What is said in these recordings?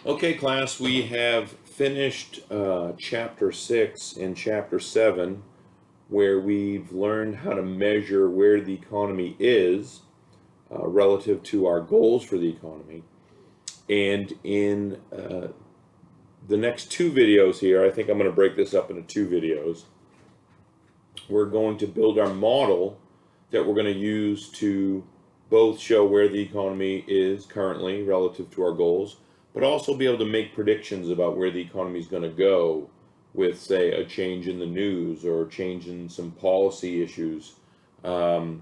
Okay, class, we have finished chapter 6 and chapter 7, where we've learned how to measure where the economy is relative to our goals for the economy. And in the next two videos here, I think I'm going to break this up into two videos. We're going to build our model that we're going to use to both show where the economy is currently relative to our goals, but also be able to make predictions about where the economy is going to go with, say, a change in the news or a change in some policy issues. But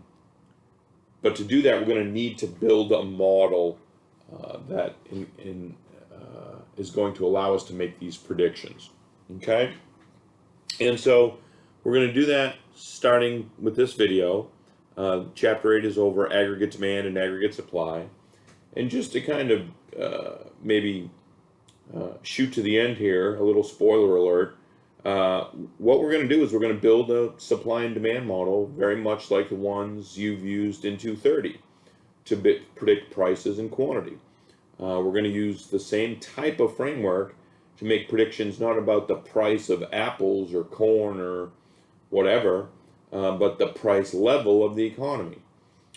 to do that, we're going to need to build a model that is going to allow us to make these predictions. Okay? And so we're going to do that starting with this video. Chapter 8 is over aggregate demand and aggregate supply. And just to kind of maybe shoot to the end here, a little spoiler alert, what we're going to do is we're going to build a supply and demand model very much like the ones you've used in 230 to predict prices and quantity. We're going to use the same type of framework to make predictions not about the price of apples or corn or whatever, but the price level of the economy.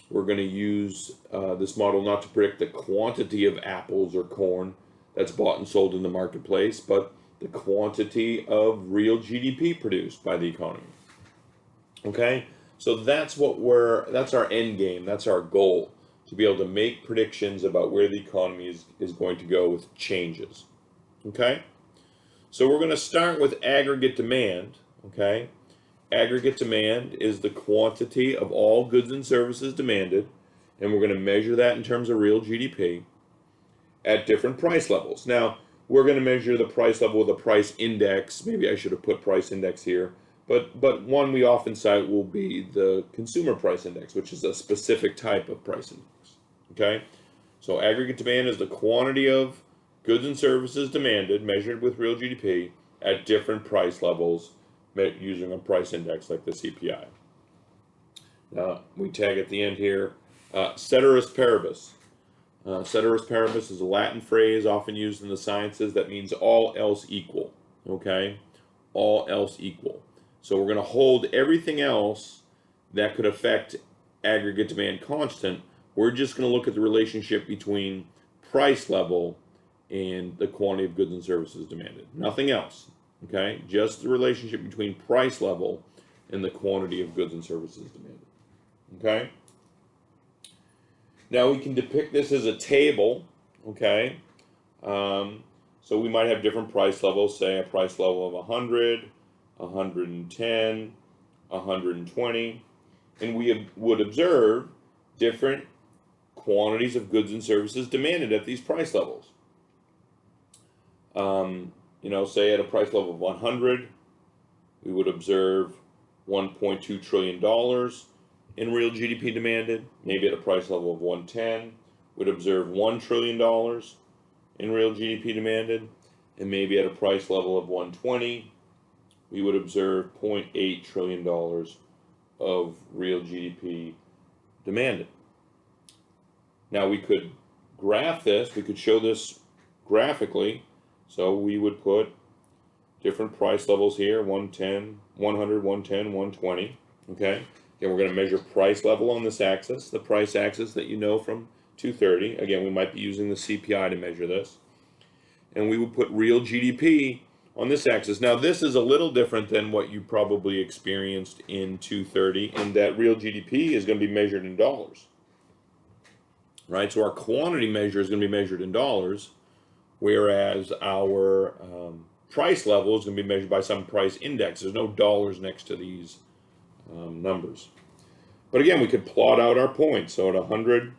We're going to use this model not to predict the quantity of apples or corn that's bought and sold in the marketplace, but the quantity of real GDP produced by the economy. Okay, so that's that's our end game, that's our goal, to be able to make predictions about where the economy is going to go with changes. Okay, so we're going to start with aggregate demand. Okay, aggregate demand is the quantity of all goods and services demanded, and we're going to measure that in terms of real GDP at different price levels. Now, we're going to measure the price level with a price index. Maybe I should have put price index here, but one we often cite will be the consumer price index, which is a specific type of price index. Okay, so aggregate demand is the quantity of goods and services demanded measured with real GDP at different price levels using a price index like the CPI. Now, we tag at the end here, ceteris paribus. Ceteris paribus is a Latin phrase often used in the sciences that means all else equal. Okay? All else equal. So we're going to hold everything else that could affect aggregate demand constant. We're just going to look at the relationship between price level and the quantity of goods and services demanded. Nothing else. Okay? Just the relationship between price level and the quantity of goods and services demanded. Okay? Now we can depict this as a table, okay? So we might have different price levels, say a price level of 100, 110, 120, and we would observe different quantities of goods and services demanded at these price levels. Say at a price level of 100, we would observe $1.2 trillion in real GDP demanded. Maybe at a price level of 110, we'd observe $1 trillion in real GDP demanded. And maybe at a price level of 120, we would observe $0.8 trillion of real GDP demanded. Now we could graph this, we could show this graphically. So we would put different price levels here, 110, 100, 110, 120, okay? Again, we're going to measure price level on this axis, the price axis that you know from 230. Again, we might be using the CPI to measure this. And we would put real GDP on this axis. Now, this is a little different than what you probably experienced in 230, in that real GDP is going to be measured in dollars. Right? So our quantity measure is going to be measured in dollars, whereas our price level is going to be measured by some price index. There's no dollars next to these numbers. But again, we could plot out our points. So at 100,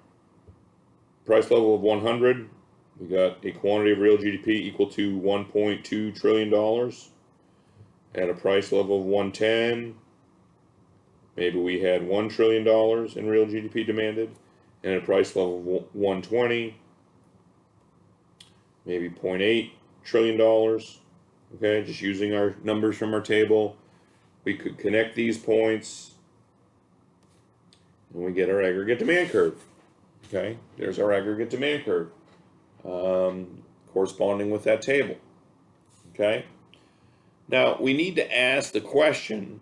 price level of 100, we got a quantity of real GDP equal to $1.2 trillion. At a price level of 110, maybe we had $1 trillion in real GDP demanded. And at a price level of 120, maybe $0.8 trillion. Okay, just using our numbers from our table, we could connect these points and we get our aggregate demand curve. Okay, there's our aggregate demand curve. corresponding with that table. Okay? Now, we need to ask the question,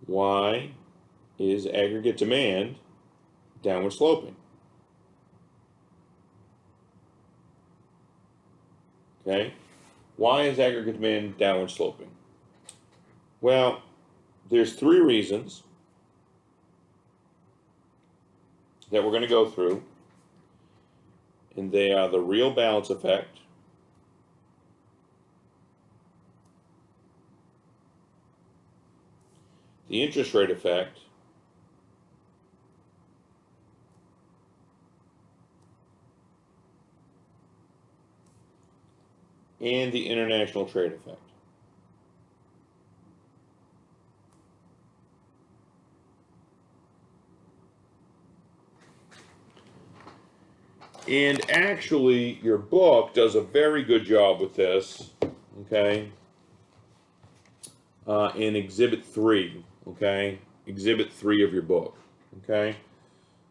why is aggregate demand downward sloping? Okay? Why is aggregate demand downward sloping? Well, there's three reasons that we're going to go through, and they are the real balance effect, the interest rate effect, and the international trade effect. And actually, your book does a very good job with this, okay, in Exhibit 3, okay, Exhibit 3 of your book, okay.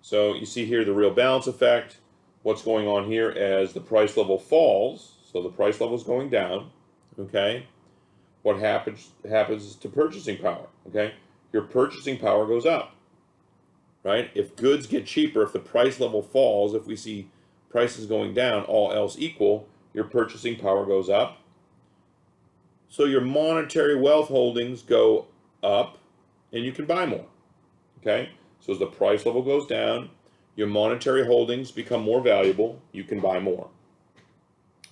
So you see here the real balance effect, what's going on here as the price level falls, so the price level is going down, okay. What happens to purchasing power, okay? Your purchasing power goes up, right? If goods get cheaper, if the price level falls, if we see prices going down, all else equal, your purchasing power goes up. So your monetary wealth holdings go up, and you can buy more, okay? So as the price level goes down, your monetary holdings become more valuable, you can buy more.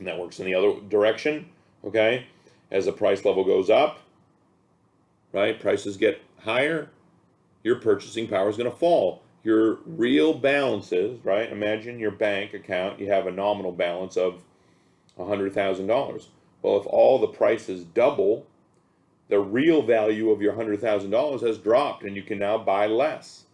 And that works in the other direction, okay? As the price level goes up, right, prices get higher, your purchasing power is going to fall. Your real balances, right, imagine your bank account, you have a nominal balance of $100,000. Well, if all the prices double, the real value of your $100,000 has dropped, and you can now buy less.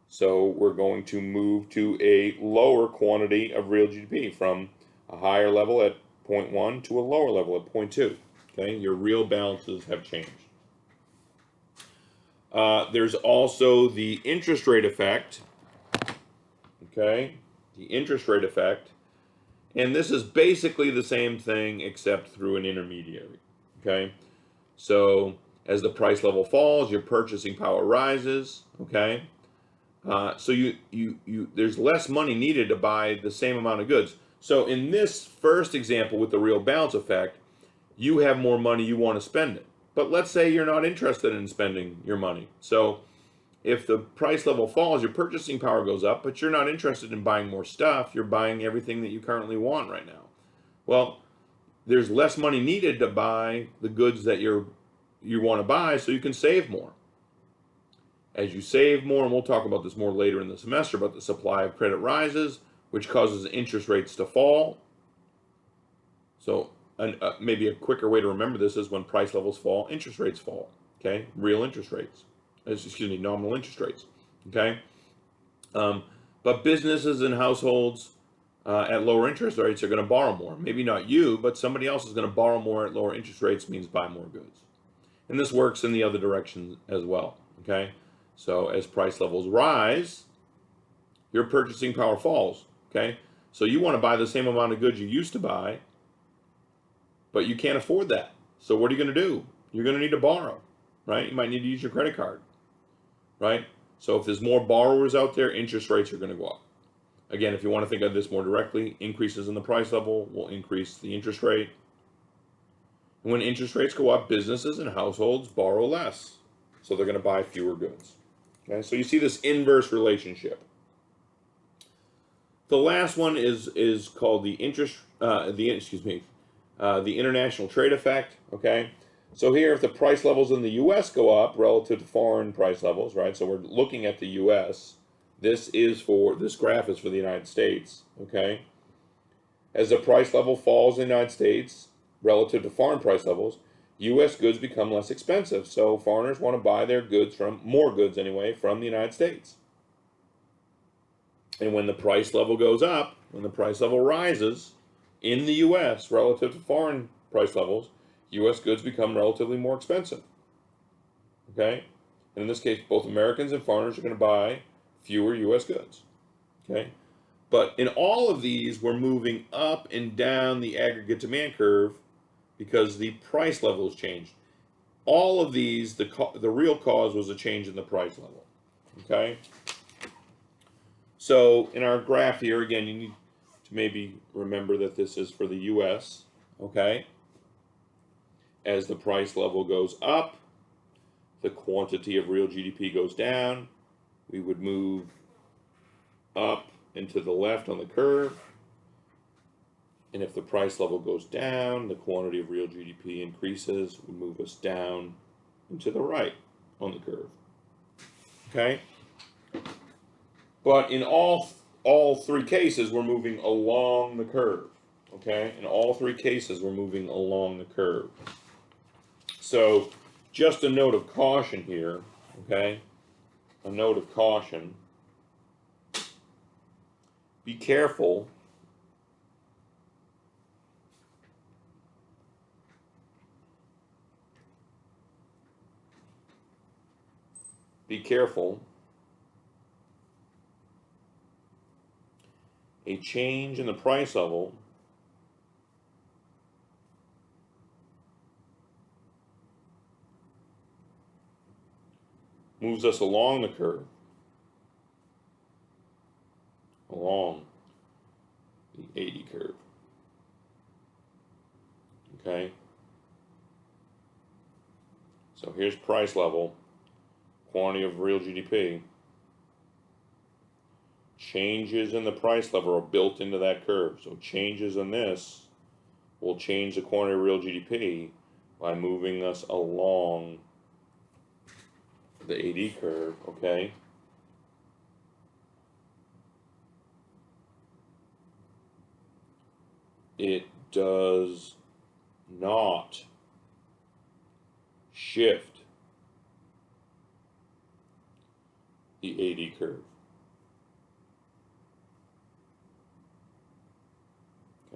So we're going to move to a lower quantity of real GDP, from a higher level at 0.1 to a lower level at 0.2. Okay, your real balances have changed. There's also the interest rate effect. Okay, the interest rate effect. And this is basically the same thing except through an intermediary. Okay, so as the price level falls, your purchasing power rises. Okay, so there's less money needed to buy the same amount of goods. So in this first example with the real balance effect, you have more money, you want to spend it. But let's say you're not interested in spending your money. So if the price level falls, your purchasing power goes up, but you're not interested in buying more stuff. You're buying everything that you currently want right now. Well, there's less money needed to buy the goods that you want to buy, so you can save more. As you save more, and we'll talk about this more later in the semester, but the supply of credit rises, which causes interest rates to fall. So maybe a quicker way to remember this is when price levels fall, interest rates fall. Okay, real interest rates. Excuse me, nominal interest rates. Okay, but businesses and households at lower interest rates are going to borrow more. Maybe not you, but somebody else is going to borrow more at lower interest rates, means buy more goods. And this works in the other direction as well. Okay, so as price levels rise, your purchasing power falls. Okay, so you want to buy the same amount of goods you used to buy, but you can't afford that. So what are you going to do? You're going to need to borrow, right? You might need to use your credit card, right? So if there's more borrowers out there, interest rates are going to go up. Again, if you want to think of this more directly, increases in the price level will increase the interest rate. And when interest rates go up, businesses and households borrow less. So they're going to buy fewer goods. Okay, so you see this inverse relationship. The last one is called the the international trade effect. Okay, so here, if the price levels in the U.S. go up relative to foreign price levels, right? So we're looking at the U.S. This graph is for the United States. Okay, as the price level falls in the United States relative to foreign price levels, U.S. goods become less expensive. So foreigners want to buy their goods more goods anyway, from the United States. And when the price level goes up, when the price level rises in the U.S. relative to foreign price levels, U.S. goods become relatively more expensive. Okay? And in this case, both Americans and foreigners are going to buy fewer U.S. goods. Okay? But in all of these, we're moving up and down the aggregate demand curve because the price level has changed. All of these, the real cause was a change in the price level. Okay? So in our graph here, again, you need to maybe remember that this is for the US. Okay? As the price level goes up, the quantity of real GDP goes down. We would move up and to the left on the curve. And if the price level goes down, the quantity of real GDP increases, would move us down and to the right on the curve. Okay? But in all three cases, we're moving along the curve. Okay? In all three cases, we're moving along the curve. So, just a note of caution here, okay? A note of caution. Be careful. Be careful. A change in the price level moves us along the curve, along the 80 curve. Okay? So here's price level, quantity of real GDP. Changes in the price level are built into that curve. So changes in this will change the quantity of real GDP by moving us along the AD curve, okay? It does not shift the AD curve.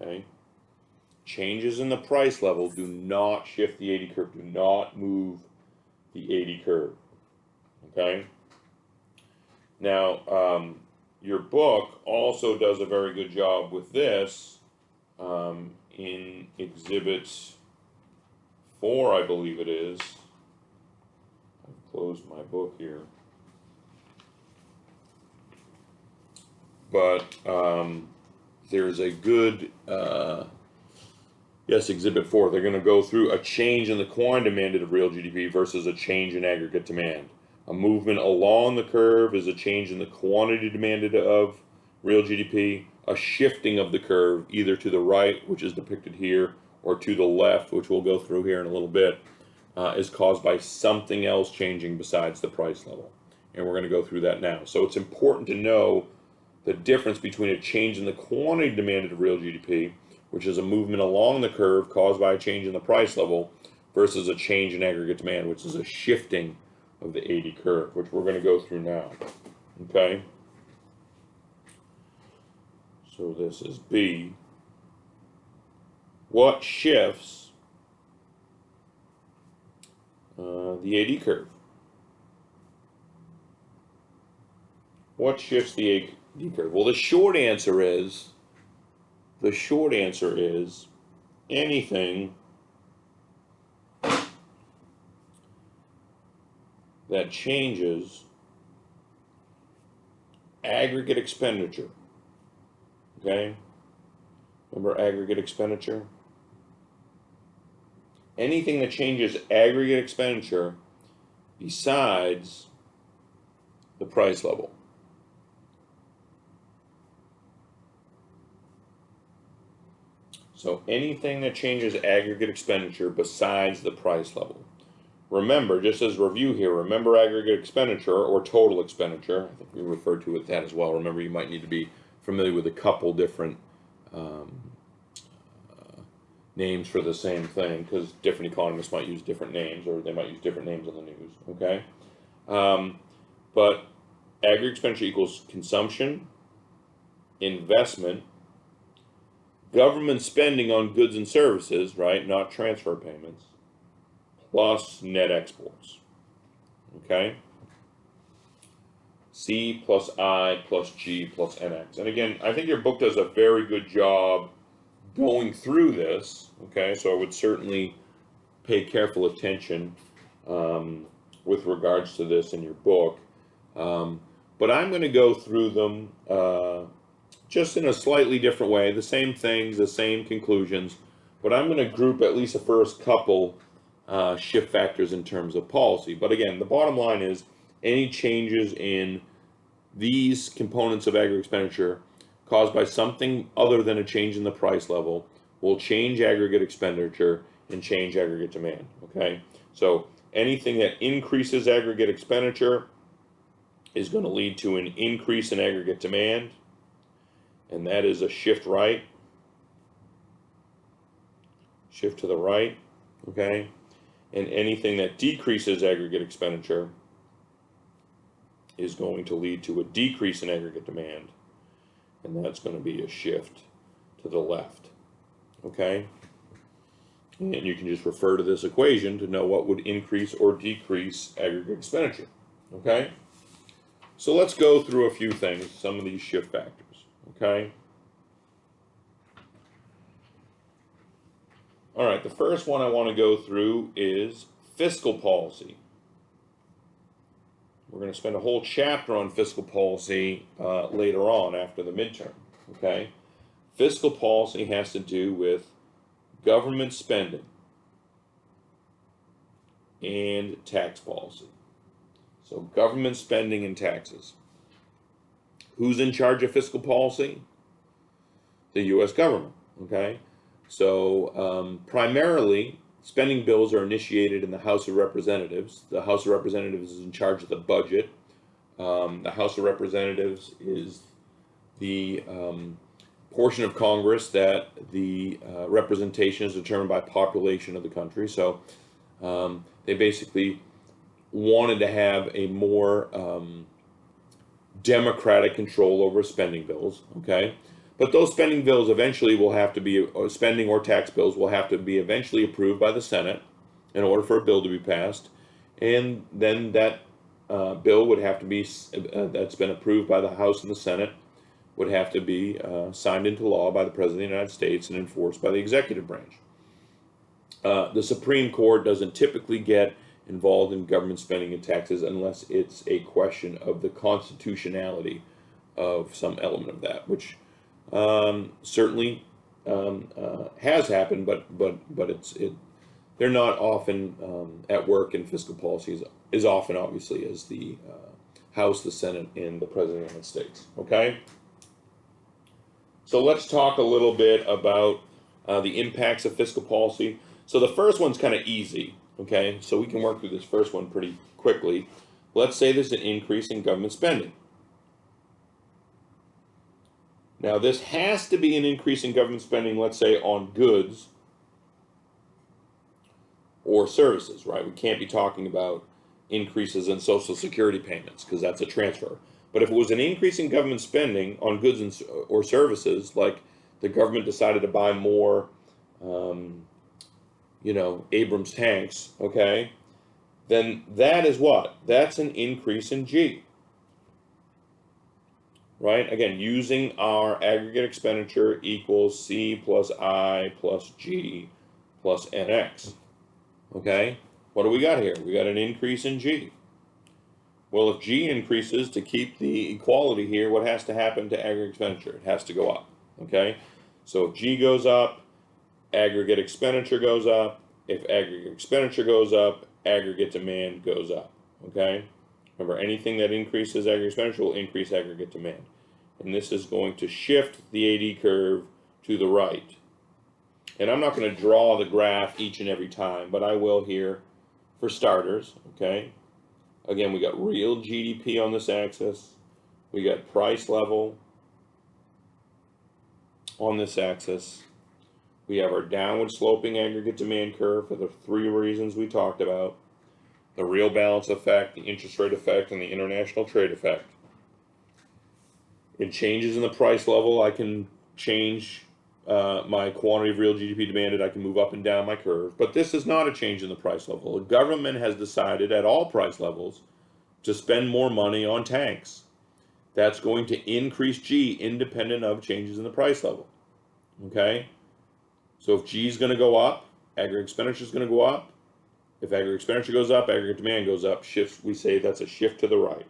Okay? Changes in the price level do not shift the 80 curve, do not move the 80 curve. Okay? Now, your book also does a very good job with this in Exhibit 4, I believe it is. I've closed my book here. But there's a good, yes, Exhibit 4. They're going to go through a change in the quantity demanded of real GDP versus a change in aggregate demand. A movement along the curve is a change in the quantity demanded of real GDP. A shifting of the curve either to the right, which is depicted here, or to the left, which we'll go through here in a little bit, is caused by something else changing besides the price level. And we're going to go through that now. So it's important to know the difference between a change in the quantity demanded of real GDP, which is a movement along the curve caused by a change in the price level, versus a change in aggregate demand, which is a shifting of the 80 curve, which we're going to go through now. Okay? So this is B. What shifts the AD curve? What shifts the AD curve? Well, the short answer is anything that changes aggregate expenditure. Okay? Remember aggregate expenditure? Anything that changes aggregate expenditure besides the price level. So anything that changes aggregate expenditure besides the price level. Remember, just as review here, remember aggregate expenditure or total expenditure. I think we refer to it that as well. Remember, you might need to be familiar with a couple different names for the same thing, because different economists might use different names, or they might use different names on the news, okay? But aggregate expenditure equals consumption, investment, government spending on goods and services, right, not transfer payments, plus net exports, okay? C plus I plus G plus NX. And again, I think your book does a very good job going through this, okay? So I would certainly pay careful attention with regards to this in your book. But I'm going to go through them just in a slightly different way, the same things, the same conclusions, but I'm going to group at least the first couple shift factors in terms of policy. But again, the bottom line is any changes in these components of aggregate expenditure caused by something other than a change in the price level will change aggregate expenditure and change aggregate demand, okay? So anything that increases aggregate expenditure is going to lead to an increase in aggregate demand, and that is a shift right, shift to the right, okay? And anything that decreases aggregate expenditure is going to lead to a decrease in aggregate demand, and that's going to be a shift to the left, okay? And you can just refer to this equation to know what would increase or decrease aggregate expenditure, okay? So let's go through a few things, some of these shift factors, okay? All right, the first one I want to go through is fiscal policy. We're going to spend a whole chapter on fiscal policy later on after the midterm, okay? Fiscal policy has to do with government spending and tax policy. So government spending and taxes. Who's in charge of fiscal policy? The U.S. government, okay? So primarily, spending bills are initiated in the House of Representatives. The House of Representatives is in charge of the budget. The House of Representatives is the portion of Congress that the representation is determined by population of the country. So they basically wanted to have a more democratic control over spending bills, okay? But those spending bills eventually will have to be, or spending or tax bills will have to be eventually approved by the Senate in order for a bill to be passed. And then that bill would have to be, that's been approved by the House and the Senate, would have to be signed into law by the President of the United States and enforced by the executive branch. The Supreme Court doesn't typically get involved in government spending and taxes unless it's a question of the constitutionality of some element of that, which certainly has happened, but they're not often at work in fiscal policies as often, obviously, as the House, the Senate, and the President of the United States. Okay, so let's talk a little bit about the impacts of fiscal policy. So the first one's kind of easy. Okay, so we can work through this first one pretty quickly. Let's say there's an increase in government spending. Now, this has to be an increase in government spending, let's say, on goods or services, right? We can't be talking about increases in Social Security payments because that's a transfer. But if it was an increase in government spending on goods and, or services, like the government decided to buy more, Abrams tanks, okay, then that is what? That's an increase in G. Right? Again, using our aggregate expenditure equals C plus I plus G plus NX. Okay? What do we got here? We got an increase in G. Well, if G increases to keep the equality here, what has to happen to aggregate expenditure? It has to go up. Okay? So if G goes up, aggregate expenditure goes up. If aggregate expenditure goes up, aggregate demand goes up. Okay? Remember, anything that increases aggregate expenditure will increase aggregate demand. And this is going to shift the AD curve to the right. And I'm not going to draw the graph each and every time, but I will here for starters, okay? Again, we got real GDP on this axis. We got price level on this axis. We have our downward sloping aggregate demand curve for the three reasons we talked about. The real balance effect, the interest rate effect, and the international trade effect. In changes in the price level, I can change my quantity of real GDP demanded. I can move up and down my curve. But this is not a change in the price level. The government has decided at all price levels to spend more money on tanks. That's going to increase G independent of changes in the price level. Okay? So if G is going to go up, aggregate expenditure is going to go up. If aggregate expenditure goes up, aggregate demand goes up. Shift, we say that's a shift to the right.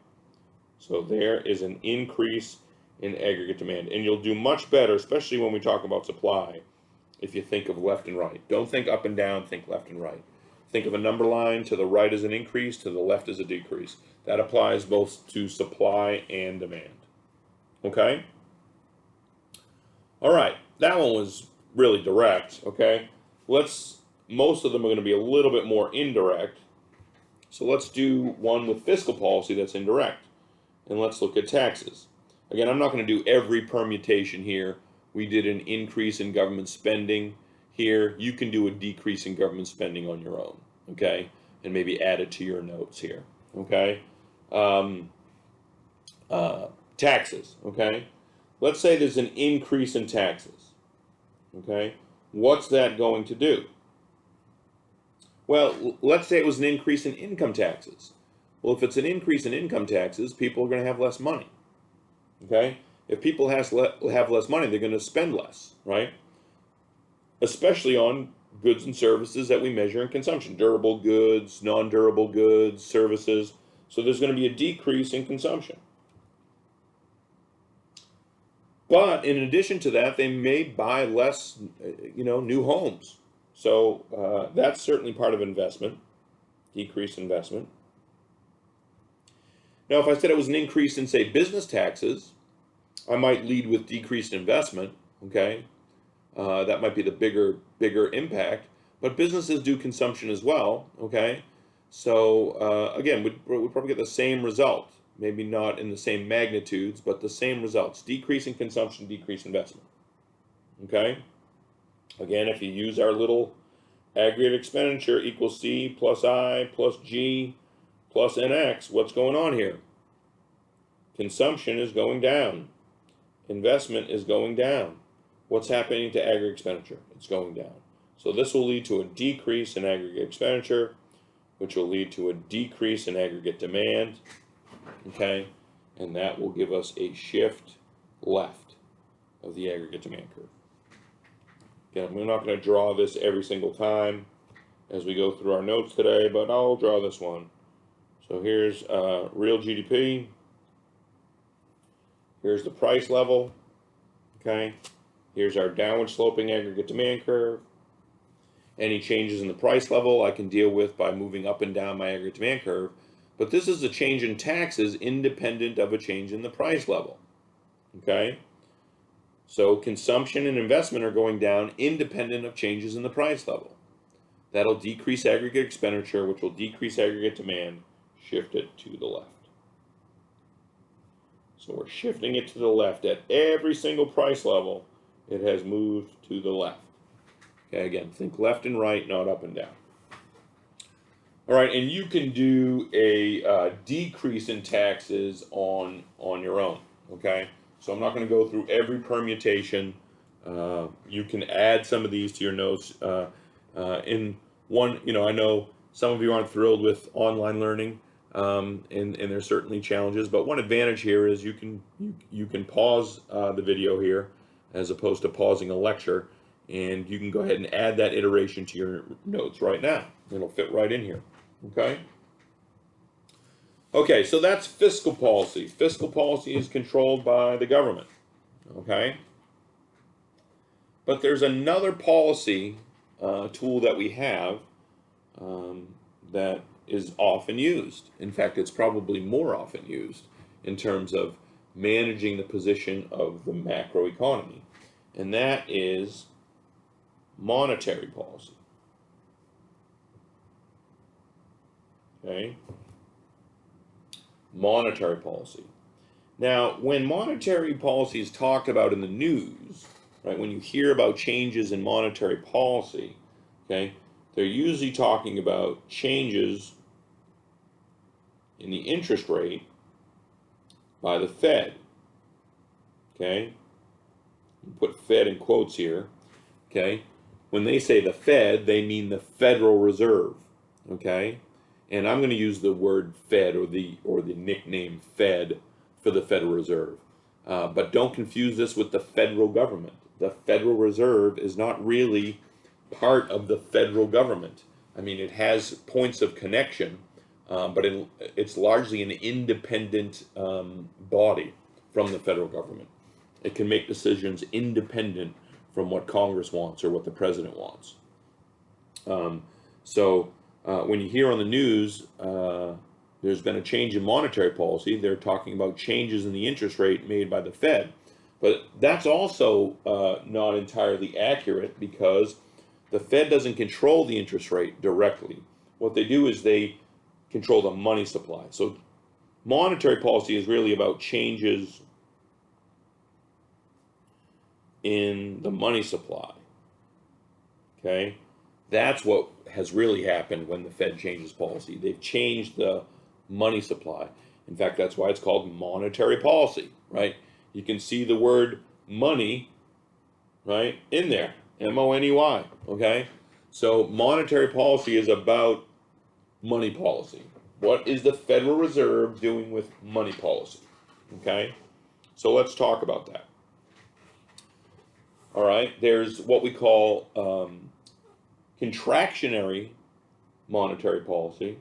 So there is an increase in aggregate demand. And you'll do much better, especially when we talk about supply, if you think of left and right. Don't think up and down, think left and right. Think of a number line, to the right is an increase, to the left is a decrease. That applies both to supply and demand. Okay? All right, that one was really direct, okay? Most of them are going to be a little bit more indirect. So let's do one with fiscal policy that's indirect. And let's look at taxes. Again, I'm not going to do every permutation here. We did an increase in government spending here. You can do a decrease in government spending on your own, okay? And maybe add it to your notes here, okay? Taxes, okay? Let's say there's an increase in taxes, okay? What's that going to do? Well, let's say it was an increase in income taxes. Well, if it's an increase in income taxes, people are going to have less money, okay? If people have less money, they're going to spend less, right? Especially on goods and services that we measure in consumption, durable goods, non-durable goods, services. So there's going to be a decrease in consumption. But in addition to that, they may buy less, new homes. So that's certainly part of investment, decreased investment. Now, if I said it was an increase in, say, business taxes, I might lead with decreased investment, okay? That might be the bigger impact. But businesses do consumption as well, okay? So, again, we'd probably get the same result. Maybe not in the same magnitudes, but the same results. Decrease in consumption, decrease investment. Okay? Again, if you use our little aggregate expenditure equals C plus I plus G plus NX, what's going on here? Consumption is going down. Investment is going down. What's happening to aggregate expenditure? It's going down. So this will lead to a decrease in aggregate expenditure, which will lead to a decrease in aggregate demand. Okay, and that will give us a shift left of the aggregate demand curve. Again, we're not going to draw this every single time as we go through our notes today, but I'll draw this one. So here's real GDP. Here's the price level. Okay, here's our downward sloping aggregate demand curve. Any changes in the price level I can deal with by moving up and down my aggregate demand curve. But this is a change in taxes independent of a change in the price level, okay? So consumption and investment are going down independent of changes in the price level. That'll decrease aggregate expenditure, which will decrease aggregate demand, shift it to the left. So we're shifting it to the left at every single price level. It has moved to the left. Okay, again, think left and right, not up and down. All right, and you can do a decrease in taxes on your own, okay? So I'm not going to go through every permutation. You can add some of these to your notes. In one, I know some of you aren't thrilled with online learning, and there's certainly challenges, but one advantage here is you can pause the video here as opposed to pausing a lecture, and you can go ahead and add that iteration to your notes right now. It'll fit right in here. Okay? Okay, so that's fiscal policy. Fiscal policy is controlled by the government. Okay? But there's another policy tool that we have that is often used. In fact, it's probably more often used in terms of managing the position of the macroeconomy. And that is monetary policy. Okay? Monetary policy. Now, when monetary policy is talked about in the news, right, when you hear about changes in monetary policy, okay, they're usually talking about changes in the interest rate by the Fed. Okay? Put Fed in quotes here. Okay? When they say the Fed, they mean the Federal Reserve. Okay? And I'm going to use the word Fed or the nickname Fed for the Federal Reserve. But don't confuse this with the federal government. The Federal Reserve is not really part of the federal government. I mean, it has points of connection, but it's largely an independent body from the federal government. It can make decisions independent from what Congress wants or what the president wants. So when you hear on the news there's been a change in monetary policy, they're talking about changes in the interest rate made by the Fed. But that's also not entirely accurate, because the Fed doesn't control the interest rate directly. What they do is they control the money supply. So monetary policy is really about changes in the money supply. Okay? That's what has really happened when the Fed changes policy. They've changed the money supply. In fact, that's why it's called monetary policy, right? You can see the word money, right, in there, M-O-N-E-Y, okay? So monetary policy is about money policy. What is the Federal Reserve doing with money policy, okay? So let's talk about that. All right, there's what we call contractionary monetary policy,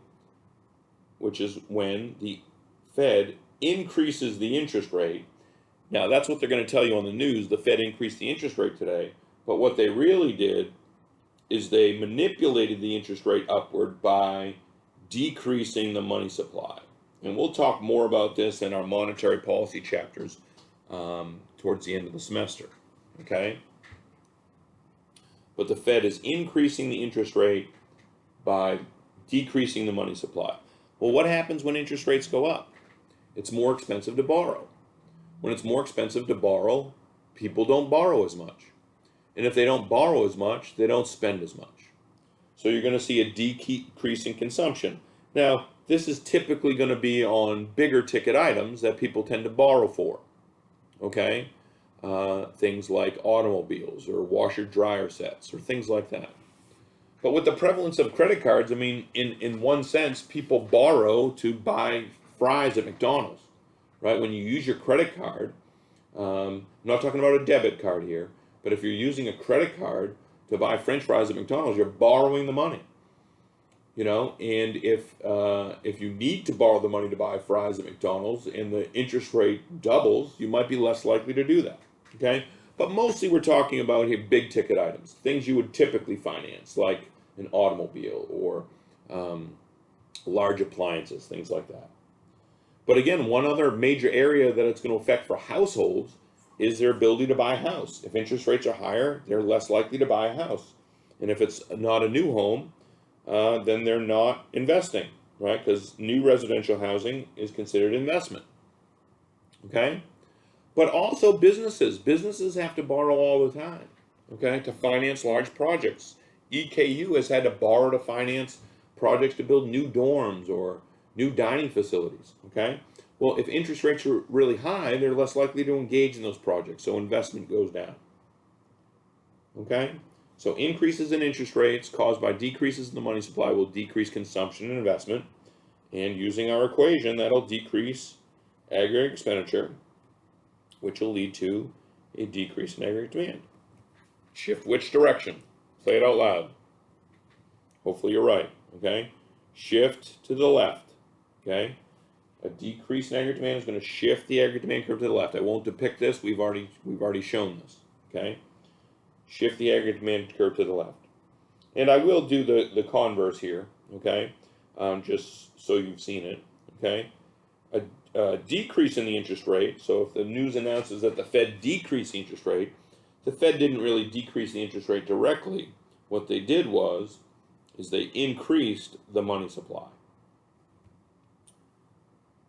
which is when the Fed increases the interest rate. Now, that's what they're going to tell you on the news. The Fed increased the interest rate today. But what they really did is they manipulated the interest rate upward by decreasing the money supply. And we'll talk more about this in our monetary policy chapters towards the end of the semester. Okay? But the Fed is increasing the interest rate by decreasing the money supply. Well, what happens when interest rates go up? It's more expensive to borrow. When it's more expensive to borrow, people don't borrow as much. And if they don't borrow as much, they don't spend as much. So you're going to see a decrease in consumption. Now, this is typically going to be on bigger ticket items that people tend to borrow for. Okay? Things like automobiles or washer dryer sets or things like that. But with the prevalence of credit cards, I mean, in one sense, people borrow to buy fries at McDonald's, right? When you use your credit card, I'm not talking about a debit card here, but if you're using a credit card to buy French fries at McDonald's, you're borrowing the money, you know. And if you need to borrow the money to buy fries at McDonald's and the interest rate doubles, you might be less likely to do that, okay? But mostly we're talking about here big ticket items, things you would typically finance, like an automobile or large appliances, things like that. But again, one other major area that it's going to affect for households is their ability to buy a house. If interest rates are higher, they're less likely to buy a house. And if it's not a new home, then they're not investing, right? Because new residential housing is considered investment, okay? But also businesses. Businesses have to borrow all the time, okay, to finance large projects. EKU has had to borrow to finance projects to build new dorms or new dining facilities, okay? Well, if interest rates are really high, they're less likely to engage in those projects, so investment goes down, okay? So increases in interest rates caused by decreases in the money supply will decrease consumption and investment, and using our equation, that'll decrease aggregate expenditure, which will lead to a decrease in aggregate demand. Shift which direction? Say it out loud. Hopefully you're right, okay? Shift to the left, okay? A decrease in aggregate demand is going to shift the aggregate demand curve to the left. I won't depict this. We've already shown this, okay? Shift the aggregate demand curve to the left. And I will do the converse here, okay? Just so you've seen it, okay? A decrease in the interest rate. So if the news announces that the Fed decreased the interest rate, the Fed didn't really decrease the interest rate directly. What they did is they increased the money supply.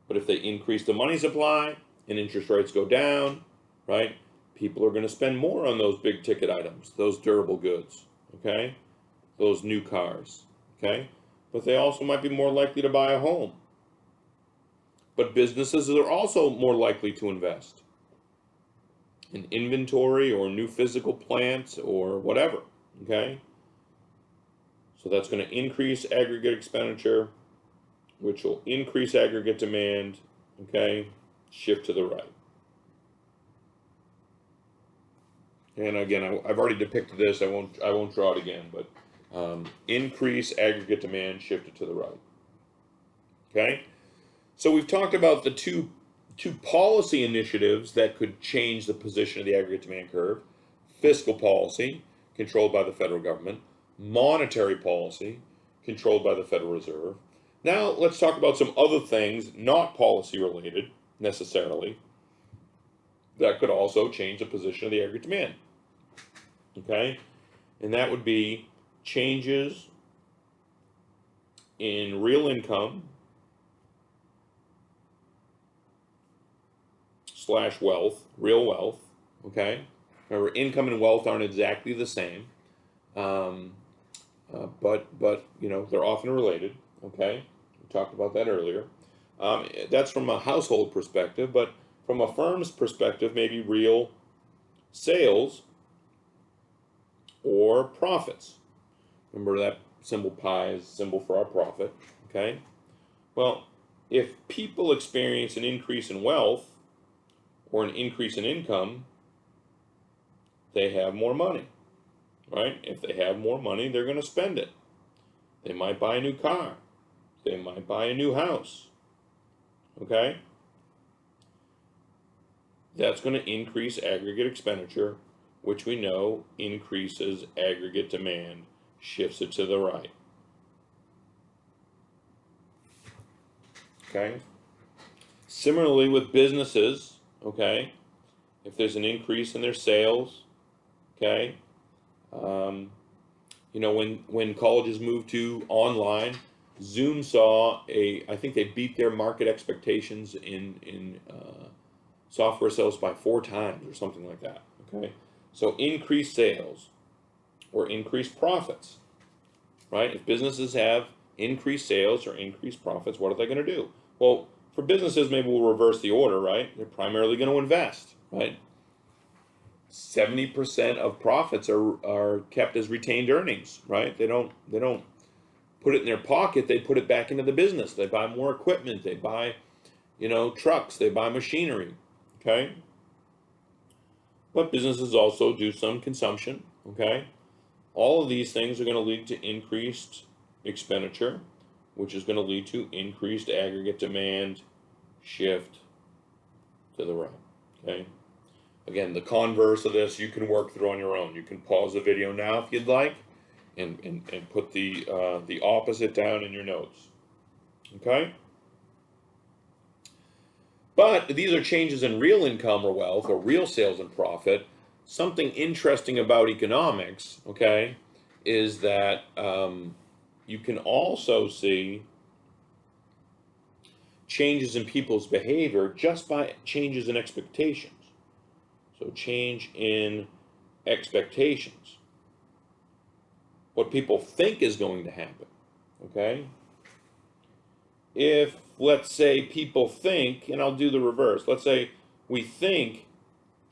But if they increase the money supply and interest rates go down, right, people are going to spend more on those big ticket items, those durable goods, okay, those new cars, okay, but they also might be more likely to buy a home. But businesses are also more likely to invest in inventory or new physical plants or whatever, okay? So that's going to increase aggregate expenditure, which will increase aggregate demand, okay? shift to the right. And again, I've already depicted this. I won't draw it again, but increase aggregate demand shifted to the right. Okay, so we've talked about the two policy initiatives that could change the position of the aggregate demand curve: fiscal policy, controlled by the federal government; monetary policy, controlled by the Federal Reserve. Now let's talk about some other things, not policy related necessarily, that could also change the position of the aggregate demand. Okay, and that would be changes in real income / wealth, real wealth. Okay, remember, income and wealth aren't exactly the same, but you know, they're often related. Okay, we talked about that earlier. That's from a household perspective, but from a firm's perspective, maybe real sales or profits. Remember that symbol pi is symbol for our profit. Okay, well, if people experience an increase in wealth or an increase in income, they have more money, right? If they have more money, they're going to spend it. They might buy a new car. They might buy a new house. Okay? That's going to increase aggregate expenditure, which we know increases aggregate demand, shifts it to the right. Okay? Similarly with businesses, okay? If there's an increase in their sales, okay? You know, when colleges moved to online, Zoom saw I think they beat their market expectations in software sales by 4 times or something like that. Okay, so increased sales or increased profits, right? If businesses have increased sales or increased profits, what are they going to do? Well, for businesses, maybe we'll reverse the order, right? They're primarily going to invest, right? 70% of profits are kept as retained earnings, right? They don't put it in their pocket. They put it back into the business. They buy more equipment. They buy, you know, trucks. They buy machinery. Okay. But businesses also do some consumption. Okay. All of these things are going to lead to increased expenditure, which is going to lead to increased aggregate demand, shift to the right. Okay. Again, the converse of this you can work through on your own. You can pause the video now if you'd like, and put the opposite down in your notes. Okay? But these are changes in real income or wealth or real sales and profit. Something interesting about economics, okay, is that you can also see changes in people's behavior just by changes in expectations. So change in expectations. What people think is going to happen, okay? If, let's say, people think, and I'll do the reverse, let's say we think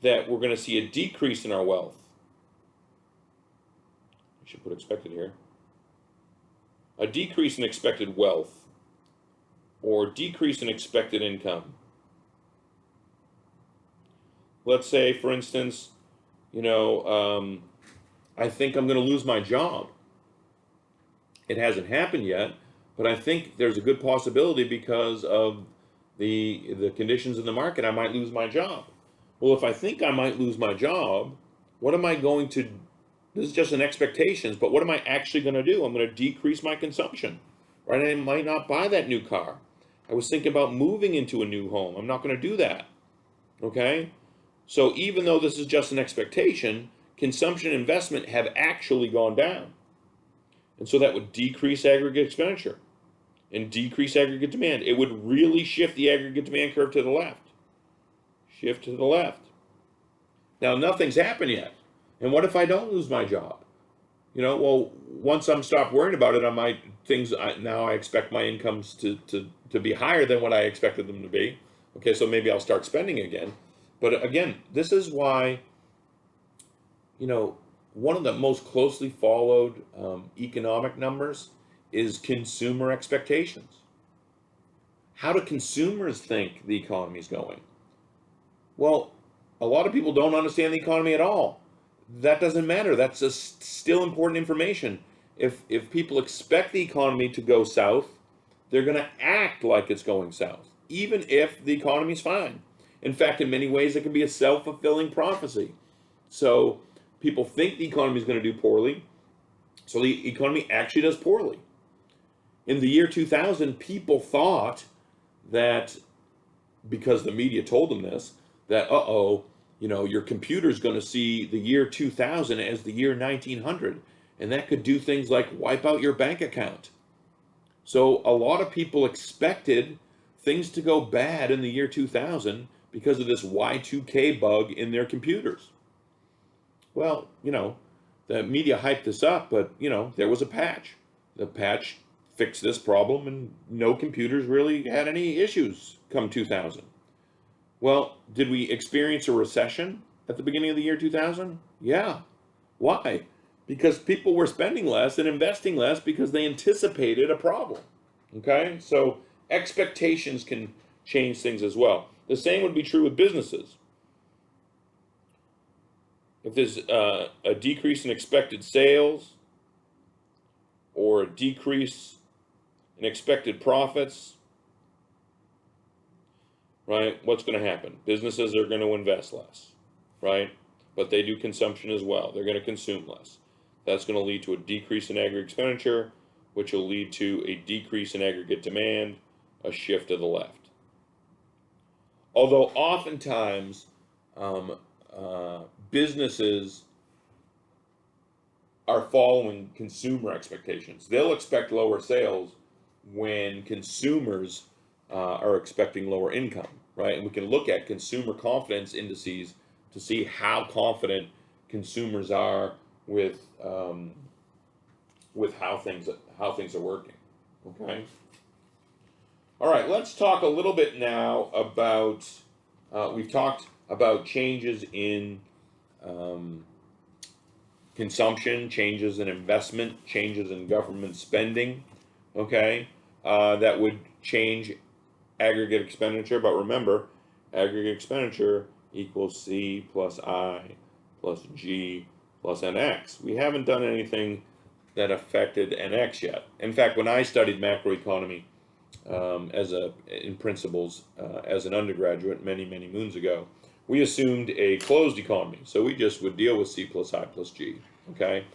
that we're going to see a decrease in our wealth. I should put expected here. A decrease in expected wealth or decrease in expected income. Let's say, for instance, you know, I think I'm going to lose my job. It hasn't happened yet, but I think there's a good possibility because of the conditions in the market, I might lose my job. Well, if I think I might lose my job, what am I going to, this is just an expectations, but what am I actually going to do? I'm going to decrease my consumption, right? I might not buy that new car. I was thinking about moving into a new home. I'm not going to do that, okay? So even though this is just an expectation, consumption and investment have actually gone down. And so that would decrease aggregate expenditure and decrease aggregate demand. It would really shift the aggregate demand curve to the left. Shift to the left. Now, nothing's happened yet. And what if I don't lose my job? You know, well, once I'm stopped worrying about it, now I expect my incomes to be higher than what I expected them to be. Okay, so maybe I'll start spending again. But again, this is why, you know, one of the most closely followed economic numbers is consumer expectations. How do consumers think the economy is going? Well, a lot of people don't understand the economy at all. That doesn't matter. That's just still important information. If people expect the economy to go south, they're going to act like it's going south, even if the economy's fine. In fact, in many ways, it can be a self-fulfilling prophecy. So people think the economy is going to do poorly, so the economy actually does poorly. In the year 2000, people thought that because the media told them this, that your computer's going to see the year 2000 as the year 1900, and that could do things like wipe out your bank account. So a lot of people expected things to go bad in the year 2000 because of this Y2K bug in their computers. Well, the media hyped this up, but there was a patch. The patch fixed this problem, and no computers really had any issues come 2000. Well, did we experience a recession at the beginning of the year 2000? Yeah. Why? Because people were spending less and investing less because they anticipated a problem. Okay? So expectations can change things as well. The same would be true with businesses. If there's a decrease in expected sales or a decrease in expected profits, right, what's going to happen? Businesses are going to invest less, right? But they do consumption as well. They're going to consume less. That's going to lead to a decrease in aggregate expenditure, which will lead to a decrease in aggregate demand, a shift to the left. Although oftentimes businesses are following consumer expectations. They'll expect lower sales when consumers are expecting lower income, right? And we can look at consumer confidence indices to see how confident consumers are with how things are working. Okay. All right. Let's talk a little bit now about. We've talked about changes in consumption, changes in investment, changes in government spending. Okay, that would change aggregate expenditure. But remember, aggregate expenditure equals C plus I plus G plus NX. We haven't done anything that affected NX yet. In fact, when I studied macroeconomy in principles as an undergraduate many moons ago, we assumed a closed economy, so we just would deal with C plus I plus G. Okay,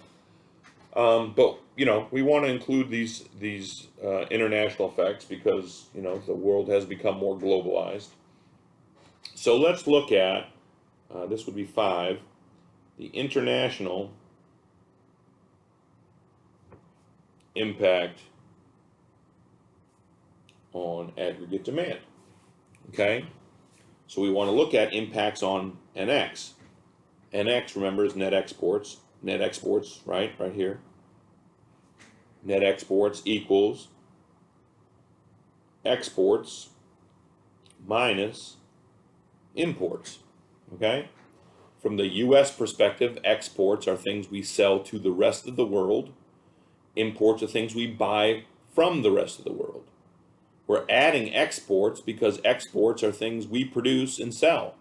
but we want to include these international effects because the world has become more globalized. So let's look at this would be 5, the international impact on aggregate demand. Okay, so we want to look at impacts on NX. NX, remember, is net exports. Net exports, right here. Net exports equals exports minus imports. Okay? From the U.S. perspective, exports are things we sell to the rest of the world. Imports are things we buy from the rest of the world. We're adding exports because exports are things we produce and sell,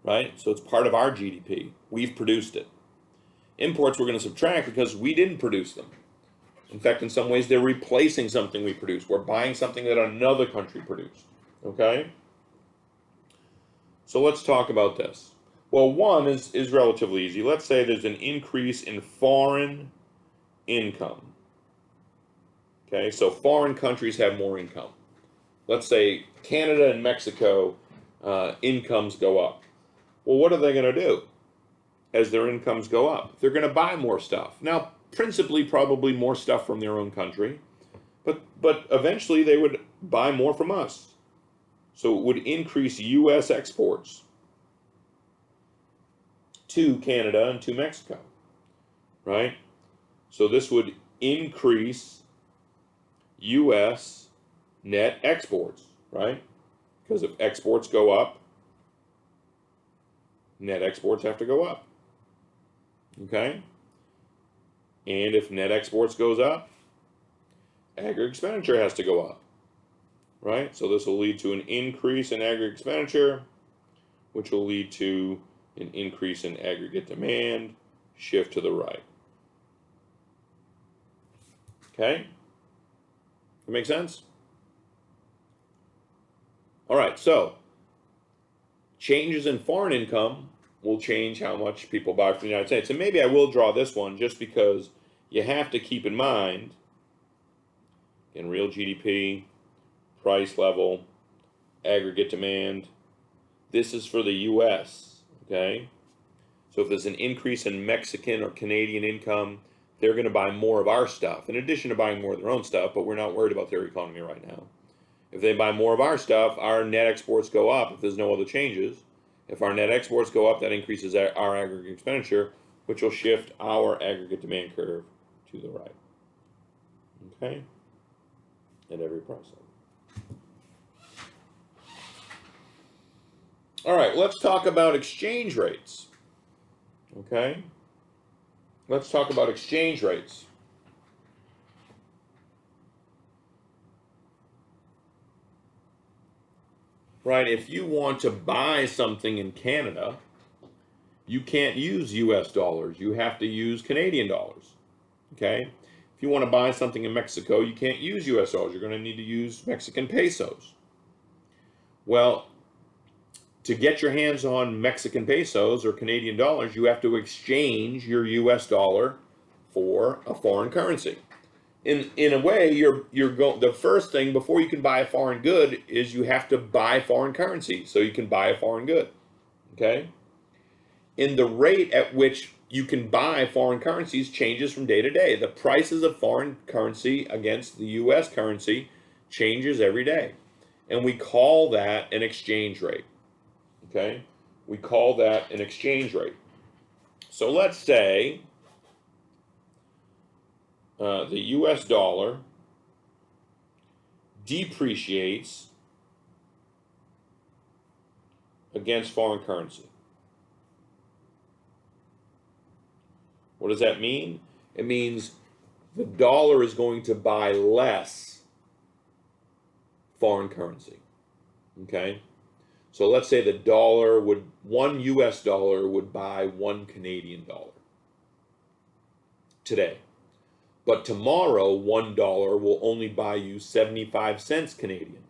right? So it's part of our GDP. We've produced it. Imports we're going to subtract because we didn't produce them. In fact, in some ways, they're replacing something we produced. We're buying something that another country produced, okay? So let's talk about this. Well, one is relatively easy. Let's say there's an increase in foreign income. Okay, so foreign countries have more income. Let's say Canada and Mexico incomes go up. Well, what are they going to do as their incomes go up? They're going to buy more stuff. Now, principally, probably more stuff from their own country, but eventually they would buy more from us. So it would increase U.S. exports to Canada and to Mexico, right? So this would increase U.S. net exports, right? Because if exports go up, net exports have to go up, okay? And if net exports goes up, aggregate expenditure has to go up, right? So this will lead to an increase in aggregate expenditure, which will lead to an increase in aggregate demand, shift to the right. Okay? That make sense? All right, so changes in foreign income will change how much people buy from the United States. And maybe I will draw this one just because you have to keep in mind, in real GDP, price level, aggregate demand. This is for the US, okay? So if there's an increase in Mexican or Canadian income, they're going to buy more of our stuff, in addition to buying more of their own stuff, but we're not worried about their economy right now. If they buy more of our stuff, our net exports go up if there's no other changes. If our net exports go up, that increases our aggregate expenditure, which will shift our aggregate demand curve to the right. Okay? At every price level. All right, let's talk about exchange rates. Okay? Let's talk about exchange rates. Right, if you want to buy something in Canada, you can't use US dollars. You have to use Canadian dollars. Okay? If you want to buy something in Mexico, you can't use US dollars. You're going to need to use Mexican pesos. Well, to get your hands on Mexican pesos or Canadian dollars, you have to exchange your US dollar for a foreign currency. In a way, the first thing before you can buy a foreign good is you have to buy foreign currency so you can buy a foreign good. Okay? And the rate at which you can buy foreign currencies changes from day to day. The prices of foreign currency against the US currency changes every day. And we call that an exchange rate. Okay? We call that an exchange rate. So let's say the US dollar depreciates against foreign currency. What does that mean? It means the dollar is going to buy less foreign currency. Okay? So let's say one US dollar would buy one Canadian dollar today. But tomorrow, $1 will only buy you 75 cents Canadian.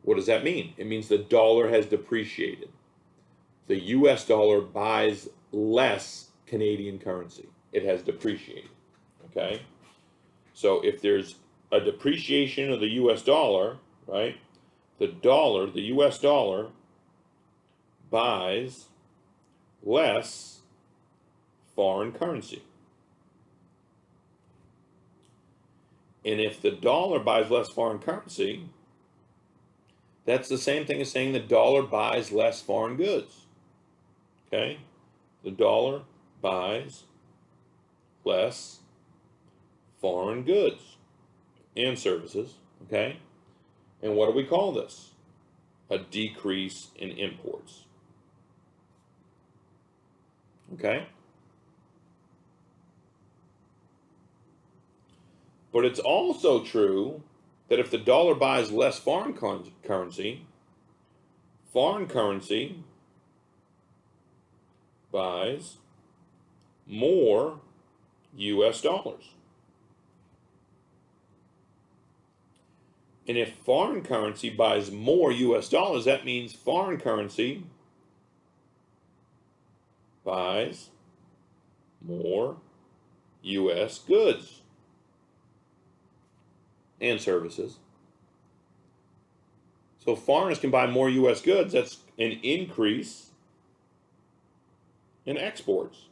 What does that mean? It means the dollar has depreciated. The US dollar buys less Canadian currency. It has depreciated. Okay? So if there's a depreciation of the US dollar, right? The US dollar buys less foreign currency. And if the dollar buys less foreign currency, that's the same thing as saying the dollar buys less foreign goods. Okay? The dollar buys less foreign goods and services. Okay? And what do we call this? A decrease in imports. Okay? But it's also true that if the dollar buys less foreign currency buys more US dollars. And if foreign currency buys more US dollars, that means foreign currency buys more US goods and services. So foreigners can buy more US goods. That's an increase in exports.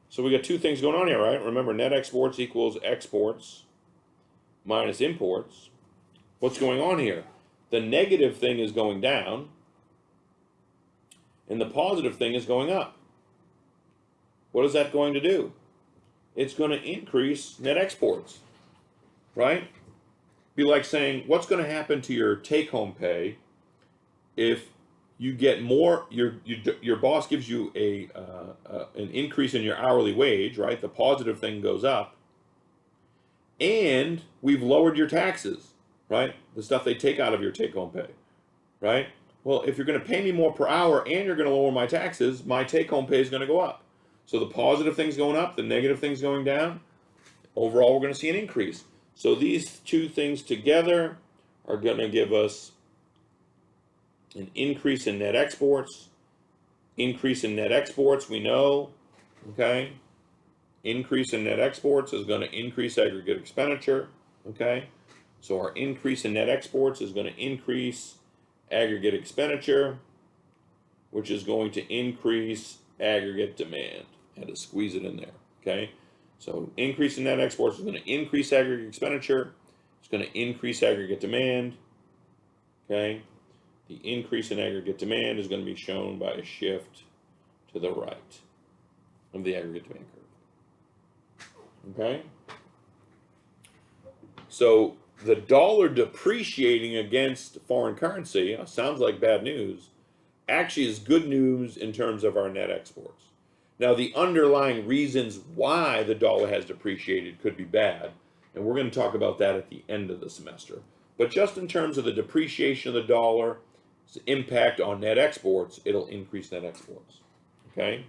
So we got two things going on here, right? Remember, net exports equals exports minus imports. What's going on here? The negative thing is going down, and the positive thing is going up. What is that going to do? It's going to increase net exports, right? Be like saying, what's going to happen to your take-home pay if you get more? Your boss gives you an increase in your hourly wage, right? The positive thing goes up, and we've lowered your taxes. right? The stuff they take out of your take-home pay, right? Well, if you're going to pay me more per hour and you're going to lower my taxes, my take-home pay is going to go up. So the positive thing's going up, the negative thing's going down. Overall, we're going to see an increase. So these two things together are going to give us an increase in net exports. Increase in net exports, we know, okay? Increase in net exports is going to increase aggregate expenditure, okay? So our increase in net exports is going to increase aggregate expenditure, which is going to increase aggregate demand. I had to squeeze it in there, okay? So increase in net exports is going to increase aggregate expenditure. It's going to increase aggregate demand, okay? The increase in aggregate demand is going to be shown by a shift to the right of the aggregate demand curve, okay? So the dollar depreciating against foreign currency sounds like bad news, actually is good news in terms of our net exports. Now, the underlying reasons why the dollar has depreciated could be bad, and we're going to talk about that at the end of the semester. But just in terms of the depreciation of the dollar's impact on net exports, it'll increase net exports, okay?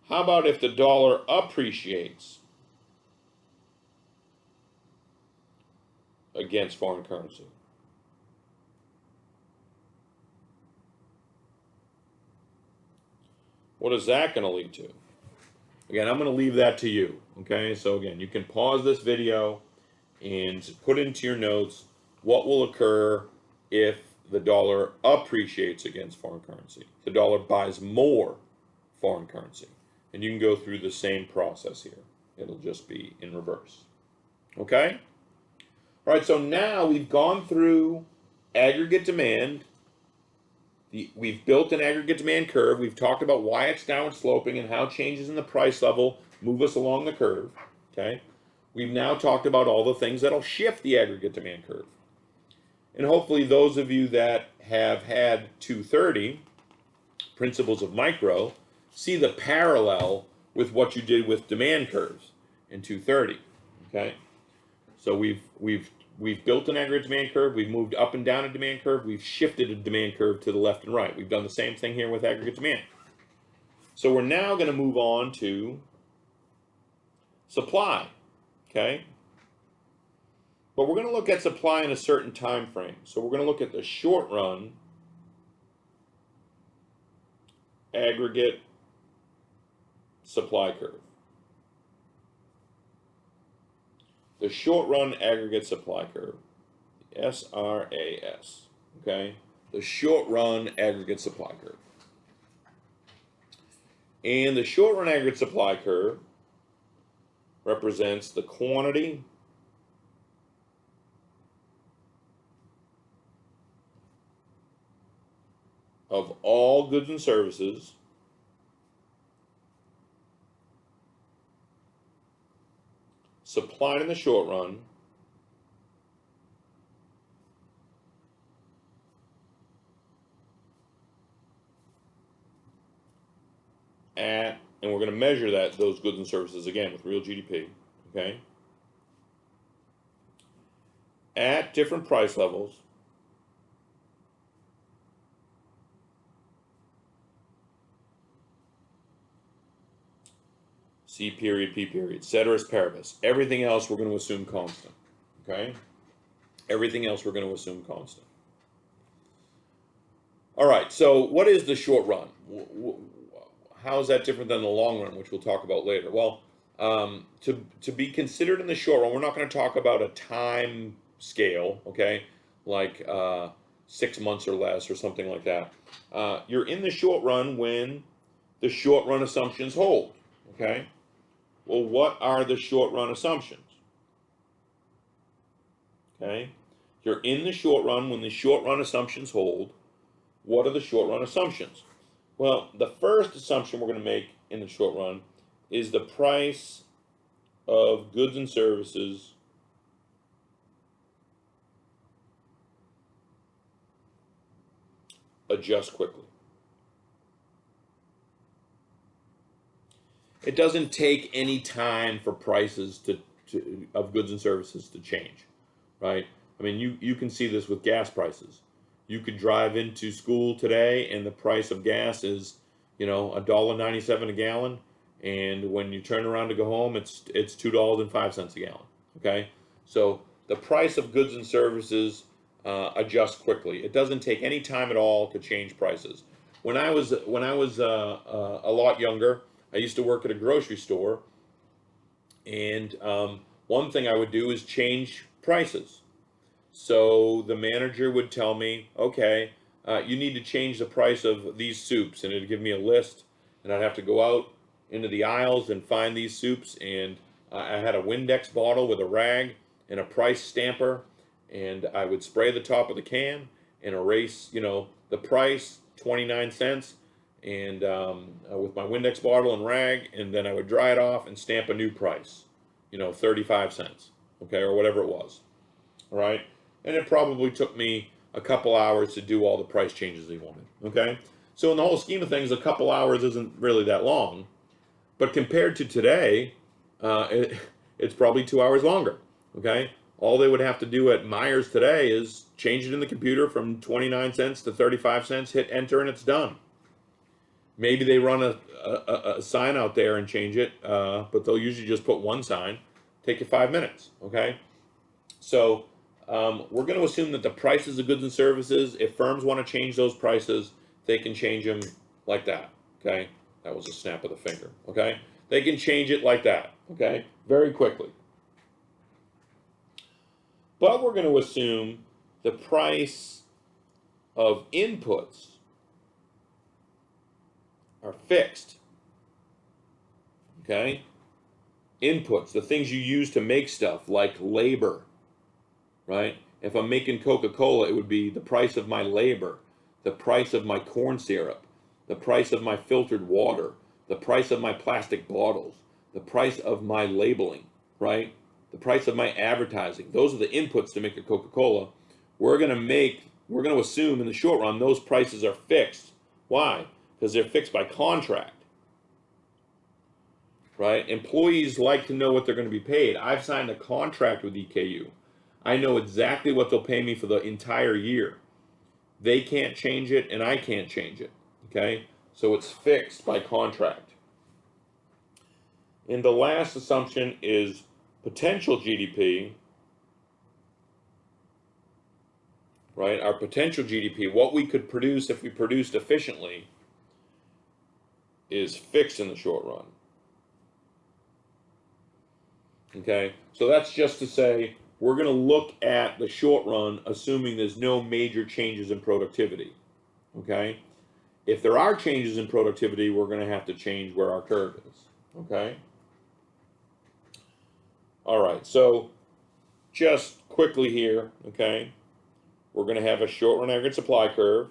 How about if the dollar appreciates against foreign currency? What is that going to lead to? Again, I'm going to leave that to you, okay? So again, you can pause this video and put into your notes what will occur if the dollar appreciates against foreign currency. The dollar buys more foreign currency. And you can go through the same process here. It'll just be in reverse. Okay? All right, so now we've gone through aggregate demand. We've built an aggregate demand curve. We've talked about why it's downward sloping and how changes in the price level move us along the curve. Okay? We've now talked about all the things that'll shift the aggregate demand curve. And hopefully those of you that have had 230, principles of micro, see the parallel with what you did with demand curves in 230. Okay? So we've built an aggregate demand curve, we've moved up and down a demand curve, we've shifted a demand curve to the left and right. We've done the same thing here with aggregate demand. So we're now going to move on to supply, okay? But we're going to look at supply in a certain time frame. So we're going to look at the short run aggregate supply curve. The short run aggregate supply curve, SRAS, okay? The short run aggregate supply curve. And the short run aggregate supply curve represents the quantity of all goods and services supplied in the short run at, and we're going to measure those goods and services again with real GDP, okay, at different price levels C period, P period, ceteris paribus. Everything else we're going to assume constant, okay? Everything else we're going to assume constant. All right, so what is the short run? How is that different than the long run, which we'll talk about later? Well, to be considered in the short run, we're not going to talk about a time scale, okay, like 6 months or less or something like that. You're in the short run when the short run assumptions hold, okay? Well, what are the short run assumptions? Okay, you're in the short run when the short run assumptions hold. What are the short run assumptions? Well, the first assumption we're going to make in the short run is the price of goods and services adjust quickly. It doesn't take any time for prices of goods and services to change, right? I mean, you can see this with gas prices. You could drive into school today and the price of gas is, you know, $1.97 a gallon, and when you turn around to go home, it's $2.05 a gallon. Okay, so the price of goods and services adjusts quickly. It doesn't take any time at all to change prices. When I was a lot younger, I used to work at a grocery store, and one thing I would do is change prices. So the manager would tell me, okay, you need to change the price of these soups, and it'd give me a list, and I'd have to go out into the aisles and find these soups, and I had a Windex bottle with a rag and a price stamper, and I would spray the top of the can and erase, you know, the price, 29 cents, and with my Windex bottle and rag, and then I would dry it off and stamp a new price, you know, 35 cents, okay, or whatever it was, all right? And it probably took me a couple hours to do all the price changes he wanted, okay? So in the whole scheme of things, a couple hours isn't really that long, but compared to today, it's probably 2 hours longer, okay? All they would have to do at Myers today is change it in the computer from 29 cents to 35 cents, hit enter, and it's done. Maybe they run a sign out there and change it, but they'll usually just put one sign. Take you 5 minutes, okay? So we're going to assume that the prices of goods and services, if firms want to change those prices, they can change them like that, okay? That was a snap of the finger, okay? They can change it like that, okay? Very quickly. But we're going to assume the price of inputs are fixed, okay? Inputs, the things you use to make stuff, like labor, right? If I'm making Coca-Cola, it would be the price of my labor, the price of my corn syrup, the price of my filtered water, the price of my plastic bottles, the price of my labeling, right? The price of my advertising. Those are the inputs to make a Coca-Cola. We're going to assume in the short run those prices are fixed. Why? Because they're fixed by contract, right? Employees like to know what they're going to be paid. I've signed a contract with EKU. I know exactly what they'll pay me for the entire year. They can't change it, and I can't change it, okay? So it's fixed by contract. And the last assumption is potential GDP, right? Our potential GDP, what we could produce if we produced efficiently, is fixed in the short run. Okay, so that's just to say we're going to look at the short run assuming there's no major changes in productivity. Okay, if there are changes in productivity, we're going to have to change where our curve is. Okay, all right, so just quickly here, okay, we're going to have a short run aggregate supply curve.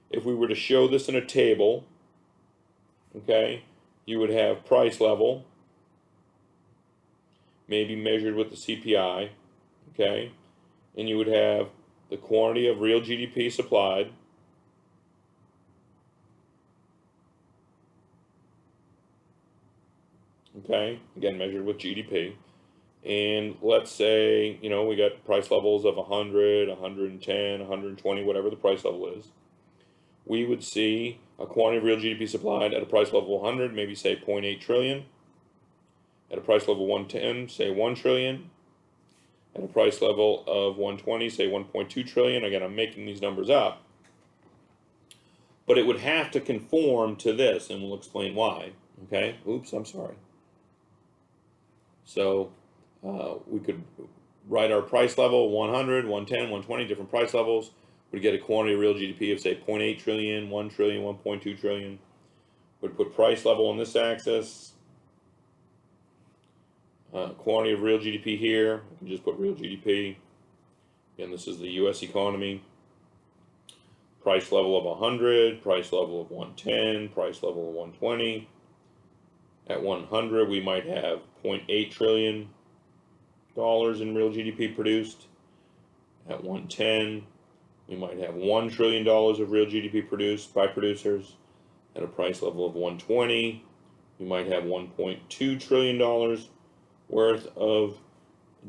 If we were to show this in a table, okay, you would have price level, maybe measured with the CPI, okay, and you would have the quantity of real GDP supplied, okay, again measured with GDP, and let's say, you know, we got price levels of 100, 110, 120, whatever the price level is. We would see a quantity of real GDP supplied at a price level of 100, maybe say 0.8 trillion. At a price level 110, say 1 trillion. At a price level of 120, say 1.2 trillion. Again, I'm making these numbers up. But it would have to conform to this, and we'll explain why. Okay? Oops, I'm sorry. So we could write our price level, 100, 110, 120, different price levels. We'd get a quantity of real GDP of, say, 0.8 trillion, 1 trillion, 1.2 trillion. We'd put price level on this axis. Quantity of real GDP here, we can just put real GDP. Again, this is the U.S. economy. Price level of 100, price level of 110, price level of 120. At 100, we might have $0.8 trillion in real GDP produced. At 110, we might have $1 trillion of real GDP produced by producers. At a price level of 120, we might have $1.2 trillion worth of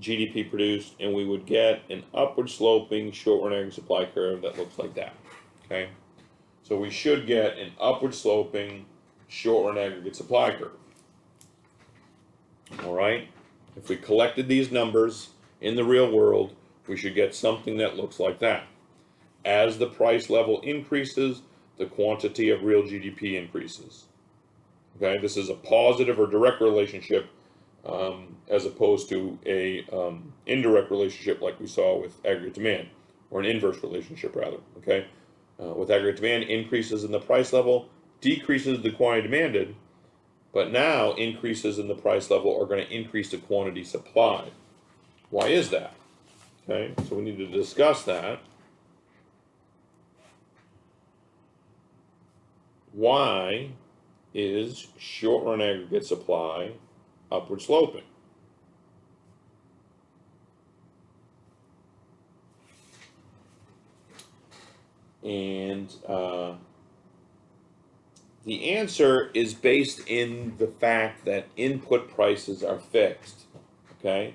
GDP produced, and we would get an upward sloping short run aggregate supply curve that looks like that. Okay, so we should get an upward sloping short run aggregate supply curve. All right, if we collected these numbers in the real world, we should get something that looks like that. As the price level increases, the quantity of real GDP increases. Okay, this is a positive or direct relationship, as opposed to a indirect relationship like we saw with aggregate demand, or an inverse relationship rather. Okay, with aggregate demand, increases in the price level decreases the quantity demanded, but now increases in the price level are going to increase the quantity supplied. Why is that? Okay, so we need to discuss that. Why is short run aggregate supply upward sloping? And the answer is based in the fact that input prices are fixed. Okay,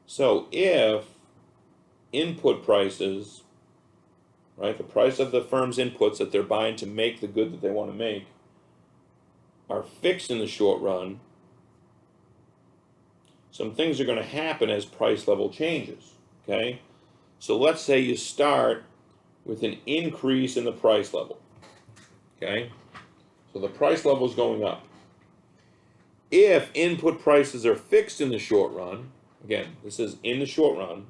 so if input prices, right, the price of the firm's inputs that they're buying to make the good that they want to make, are fixed in the short run, some things are going to happen as price level changes. Okay, so let's say you start with an increase in the price level. Okay, so the price level is going up. If input prices are fixed in the short run, again, this is in the short run,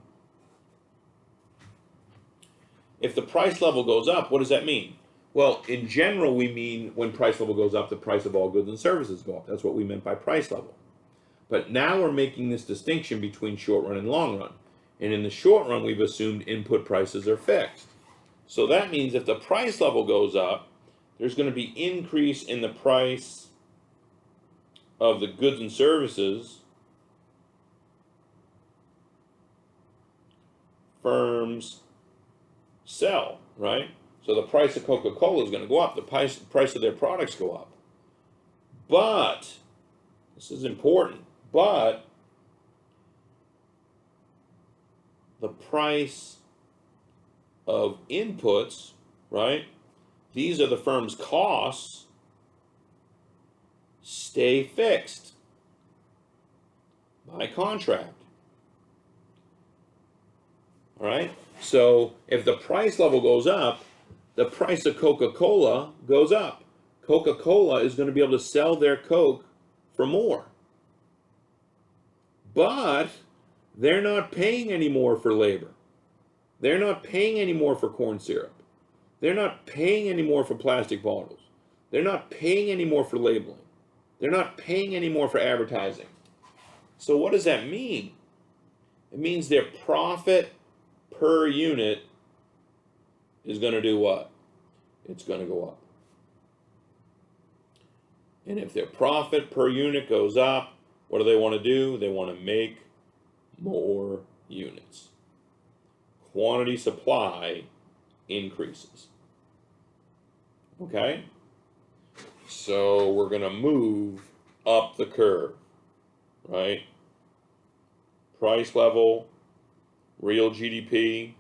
if the price level goes up, what does that mean? Well, in general, we mean when price level goes up, the price of all goods and services go up. That's what we meant by price level. But now we're making this distinction between short run and long run. And in the short run, we've assumed input prices are fixed. So that means if the price level goes up, there's going to be increase in the price of the goods and services firms sell, right? So the price of Coca-Cola is going to go up. The price of their products go up. But, this is important, but the price of inputs, right? These are the firm's costs, stay fixed by contract. All right? So if the price level goes up, the price of Coca-Cola goes up. Coca-Cola is going to be able to sell their Coke for more. But they're not paying any more for labor. They're not paying any more for corn syrup. They're not paying any more for plastic bottles. They're not paying any more for labeling. They're not paying any more for advertising. So what does that mean? It means their profit per unit is going to do what? It's going to go up. And if their profit per unit goes up, what do they want to do? They want to make more units. Quantity supply increases. Okay? So we're going to move up the curve, right? Price level, real GDP.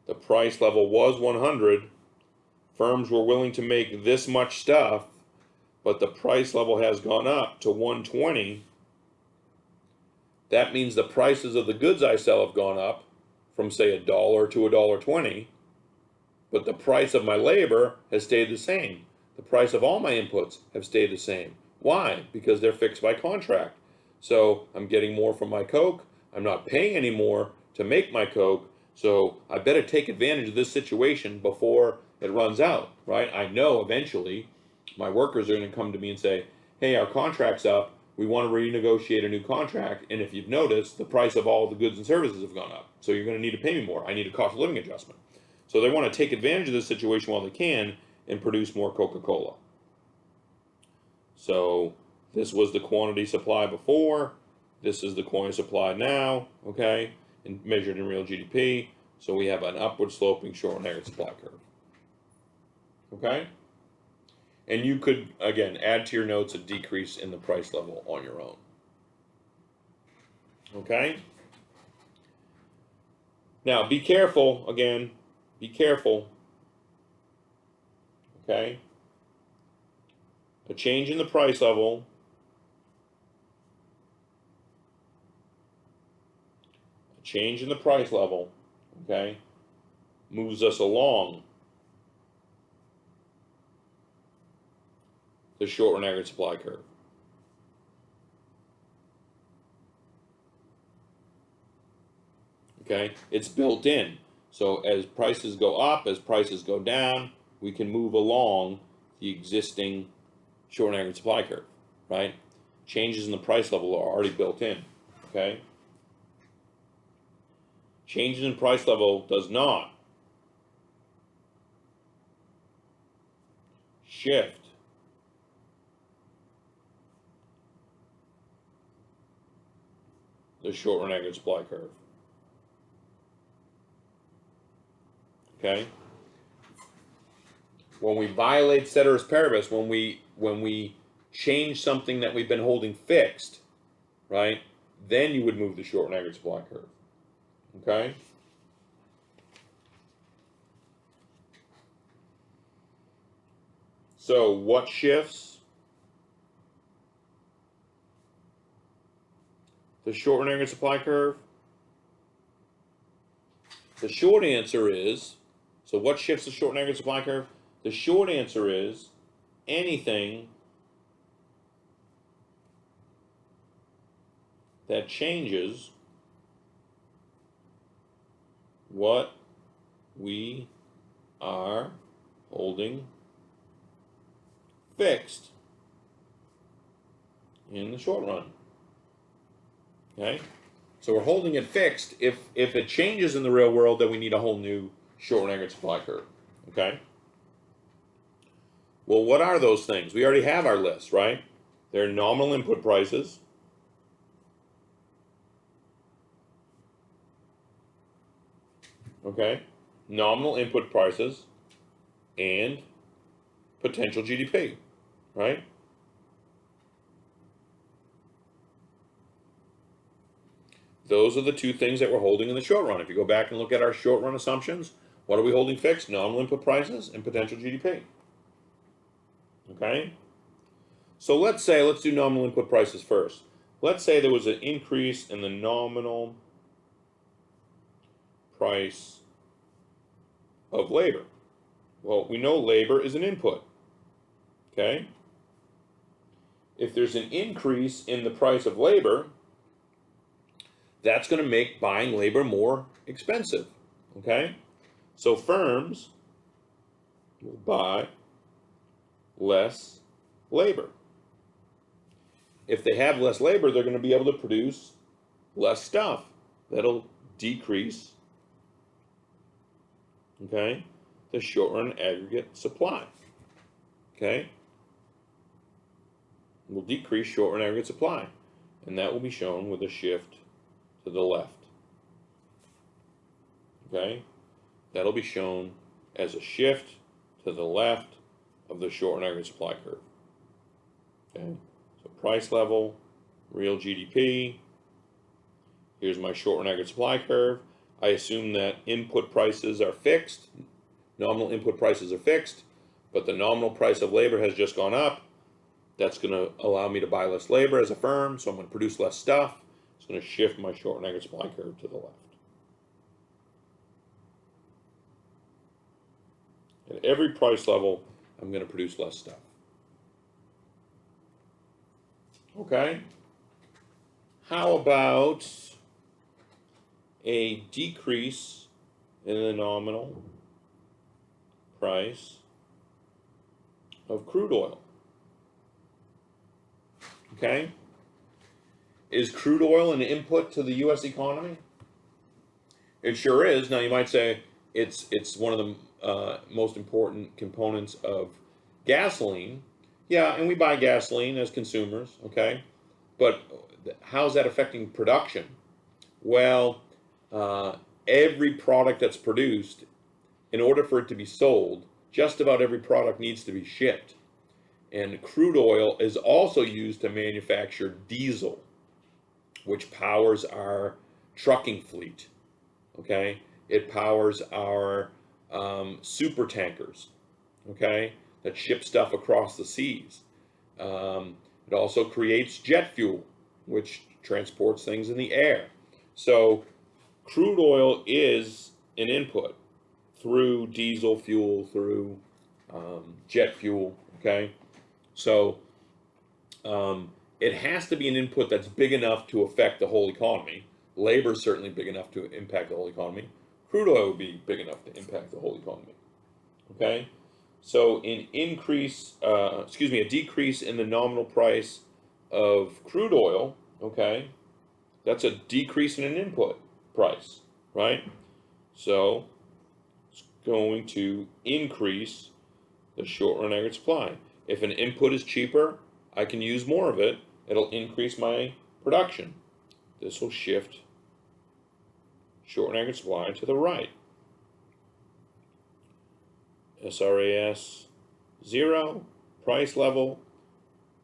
The price level was 100. Firms were willing to make this much stuff, but the price level has gone up to 120. That means the prices of the goods I sell have gone up from, say, $1 to $1.20, but the price of my labor has stayed the same. The price of all my inputs have stayed the same. Why? Because they're fixed by contract. So I'm getting more from my Coke. I'm not paying any more to make my Coke. So I better take advantage of this situation before it runs out, right? I know eventually my workers are going to come to me and say, hey, our contract's up. We want to renegotiate a new contract. And if you've noticed, the price of all the goods and services have gone up. So you're going to need to pay me more. I need a cost of living adjustment. So they want to take advantage of this situation while they can and produce more Coca-Cola. So this was the quantity supply before. This is the quantity supply now, okay, and measured in real GDP. So we have an upward sloping short run aggregate supply curve. Okay? And you could, again, add to your notes a decrease in the price level on your own. Okay? Now, be careful, again, be careful, okay? A change in the price level okay, moves us along the short-run aggregate supply curve. Okay, it's built in. So as prices go up, as prices go down, we can move along the existing short-run aggregate supply curve, right? Changes in the price level are already built in, okay? Changes in price level does not shift the short-run aggregate supply curve, okay? When we violate ceteris paribus, when we change something that we've been holding fixed, right? Then you would move the short-run aggregate supply curve, okay? So what shifts the short-run aggregate supply curve? The short answer is, so what shifts the short-run aggregate supply curve? The short answer is anything that changes what we are holding fixed in the short run. Okay? So we're holding it fixed. If it changes in the real world, then we need a whole new short-run aggregate supply curve. Okay? Well, what are those things? We already have our list, right? They're nominal input prices. Okay? Nominal input prices and potential GDP, right? Those are the two things that we're holding in the short run. If you go back and look at our short run assumptions, what are we holding fixed? Nominal input prices and potential GDP. Okay? So let's do nominal input prices first. Let's say there was an increase in the nominal price of labor. Well, we know labor is an input. Okay? If there's an increase in the price of labor, that's going to make buying labor more expensive. Okay? So firms will buy less labor. If they have less labor, they're going to be able to produce less stuff. That'll decrease, okay, the short-run aggregate supply. Okay? Will decrease short-run aggregate supply. And that will be shown with a shift to the left. Okay? That'll be shown as a shift to the left of the short-run aggregate supply curve. Okay? So price level, real GDP. Here's my short-run aggregate supply curve. I assume that input prices are fixed. Nominal input prices are fixed, but the nominal price of labor has just gone up. That's going to allow me to buy less labor as a firm, so I'm going to produce less stuff. It's going to shift my short-run aggregate supply curve to the left. At every price level, I'm going to produce less stuff. Okay? How about a decrease in the nominal price of crude oil? Okay? Is crude oil an input to the U.S. economy? It sure is. Now you might say it's one of the most important components of gasoline. Yeah, and we buy gasoline as consumers, okay? But how's that affecting production? Well, every product that's produced, in order for it to be sold, just about every product needs to be shipped. And crude oil is also used to manufacture diesel, which powers our trucking fleet. Okay? It powers our super tankers, okay, that ship stuff across the seas. It also creates jet fuel, which transports things in the air. So crude oil is an input through diesel fuel, through jet fuel, okay? So it has to be an input that's big enough to affect the whole economy. Labor is certainly big enough to impact the whole economy. Crude oil would be big enough to impact the whole economy, okay? So a decrease in the nominal price of crude oil, okay, that's a decrease in an input price, right? So it's going to increase the short run aggregate supply. If an input is cheaper, I can use more of it. It'll increase my production. This will shift short run aggregate supply to the right. SRAS 0, price level,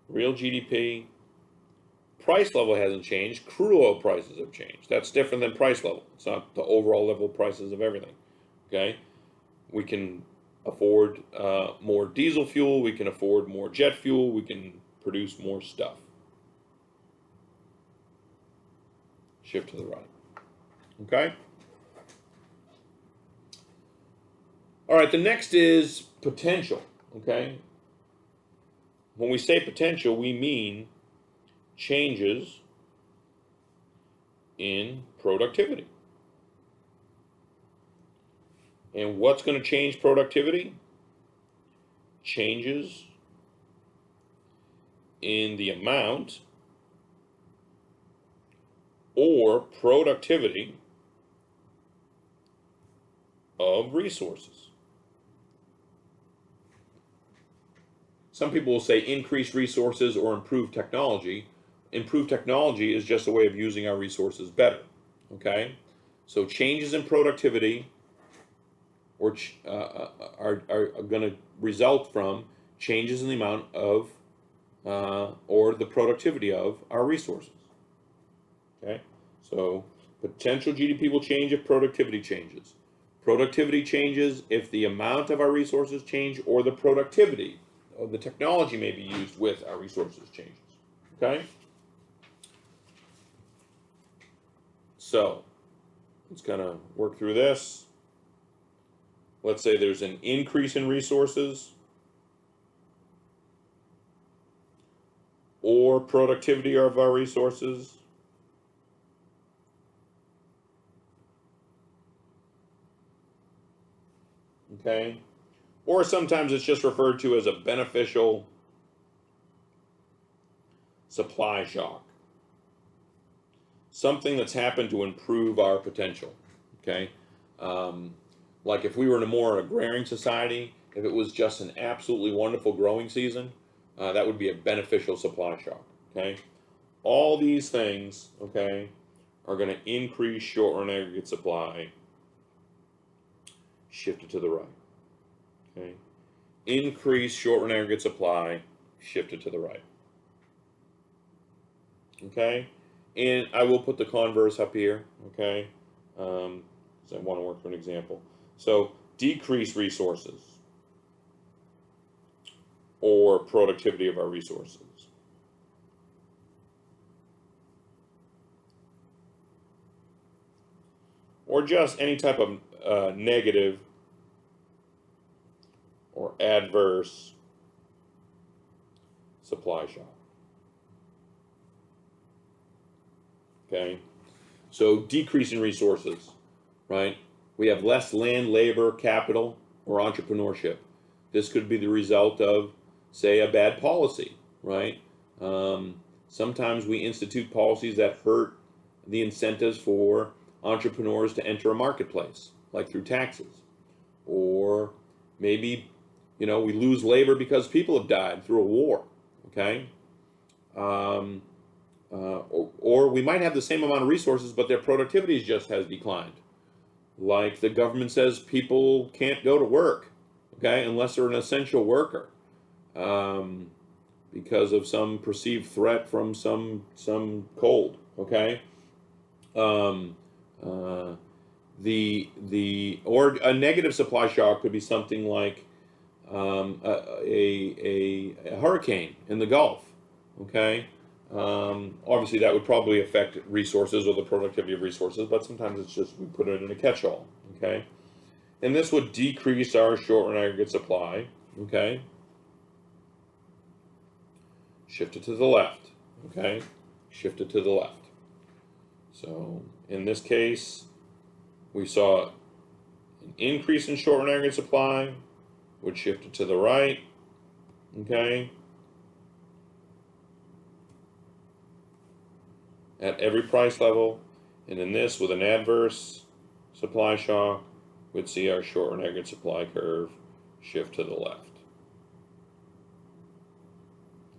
real GDP. Price level hasn't changed. Crude oil prices have changed. That's different than price level. It's not the overall level prices of everything. Okay, we can afford more diesel fuel. We can afford more jet fuel. We can produce more stuff. Shift to the right. Okay. All right. The next is potential. Okay. When we say potential, we mean changes in productivity. And what's going to change productivity? Changes in the amount or productivity of resources. Some people will say increase resources or improve technology. Improve technology is just a way of using our resources better. Okay? So changes in productivity or are going to result from changes in the amount of or the productivity of our resources. Okay? So potential GDP will change if productivity changes. Productivity changes if the amount of our resources change or the productivity of the technology may be used with our resources changes. Okay? So let's kind of work through this. Let's say there's an increase in resources or productivity of our resources. Okay? Or sometimes it's just referred to as a beneficial supply shock. Something that's happened to improve our potential. Okay? Like if we were in a more agrarian society, if it was just an absolutely wonderful growing season, that would be a beneficial supply shock. Okay? All these things, okay, are going to increase short run aggregate supply, shifted to the right. Okay? Increase short run aggregate supply, shifted to the right. Okay? And I will put the converse up here, okay? Because I want to work for an example. So decrease resources or productivity of our resources. Or just any type of negative or adverse supply shock. Okay? So decreasing resources, right? We have less land, labor, capital, or entrepreneurship. This could be the result of, say, a bad policy, right? Sometimes we institute policies that hurt the incentives for entrepreneurs to enter a marketplace, like through taxes. Or maybe, we lose labor because people have died through a war, okay? Or we might have the same amount of resources, but their productivity just has declined. Like the government says people can't go to work, okay, unless they're an essential worker, because of some perceived threat from some cold, okay. or a negative supply shock could be something like a hurricane in the Gulf. Okay, obviously that would probably affect resources or the productivity of resources, but sometimes it's just we put it in a catch-all. Okay, and this would decrease our short-run aggregate supply. Okay, shift it to the left. Okay, shift it to the left. So in this case, we saw an increase in short-run aggregate supply, would shift it to the right. Okay, at every price level, and in this with an adverse supply shock, we'd see our short-run aggregate supply curve shift to the left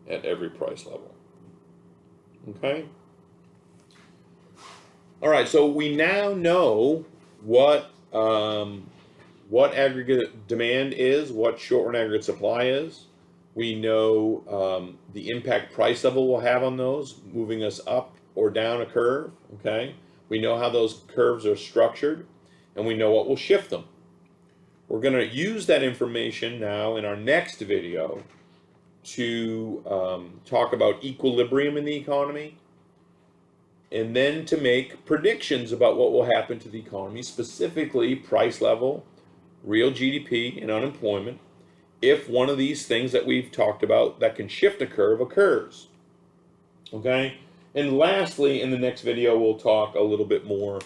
at every price level. Okay. All right. So we now know what aggregate demand is, what short-run aggregate supply is. We know the impact price level will have on those, moving us up or down a curve. Okay. We know how those curves are structured, and we know what will shift them. We're going to use that information now in our next video to talk about equilibrium in the economy, and then to make predictions about what will happen to the economy, specifically price level, real GDP, and unemployment, if one of these things that we've talked about that can shift a curve occurs. Okay? And lastly, in the next video, we'll talk a little bit more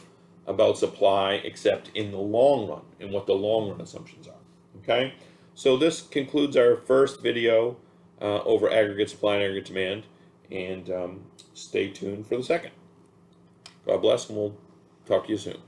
about supply, except in the long run, and what the long run assumptions are. Okay? So this concludes our first video over aggregate supply and aggregate demand, and stay tuned for the second. God bless, and we'll talk to you soon.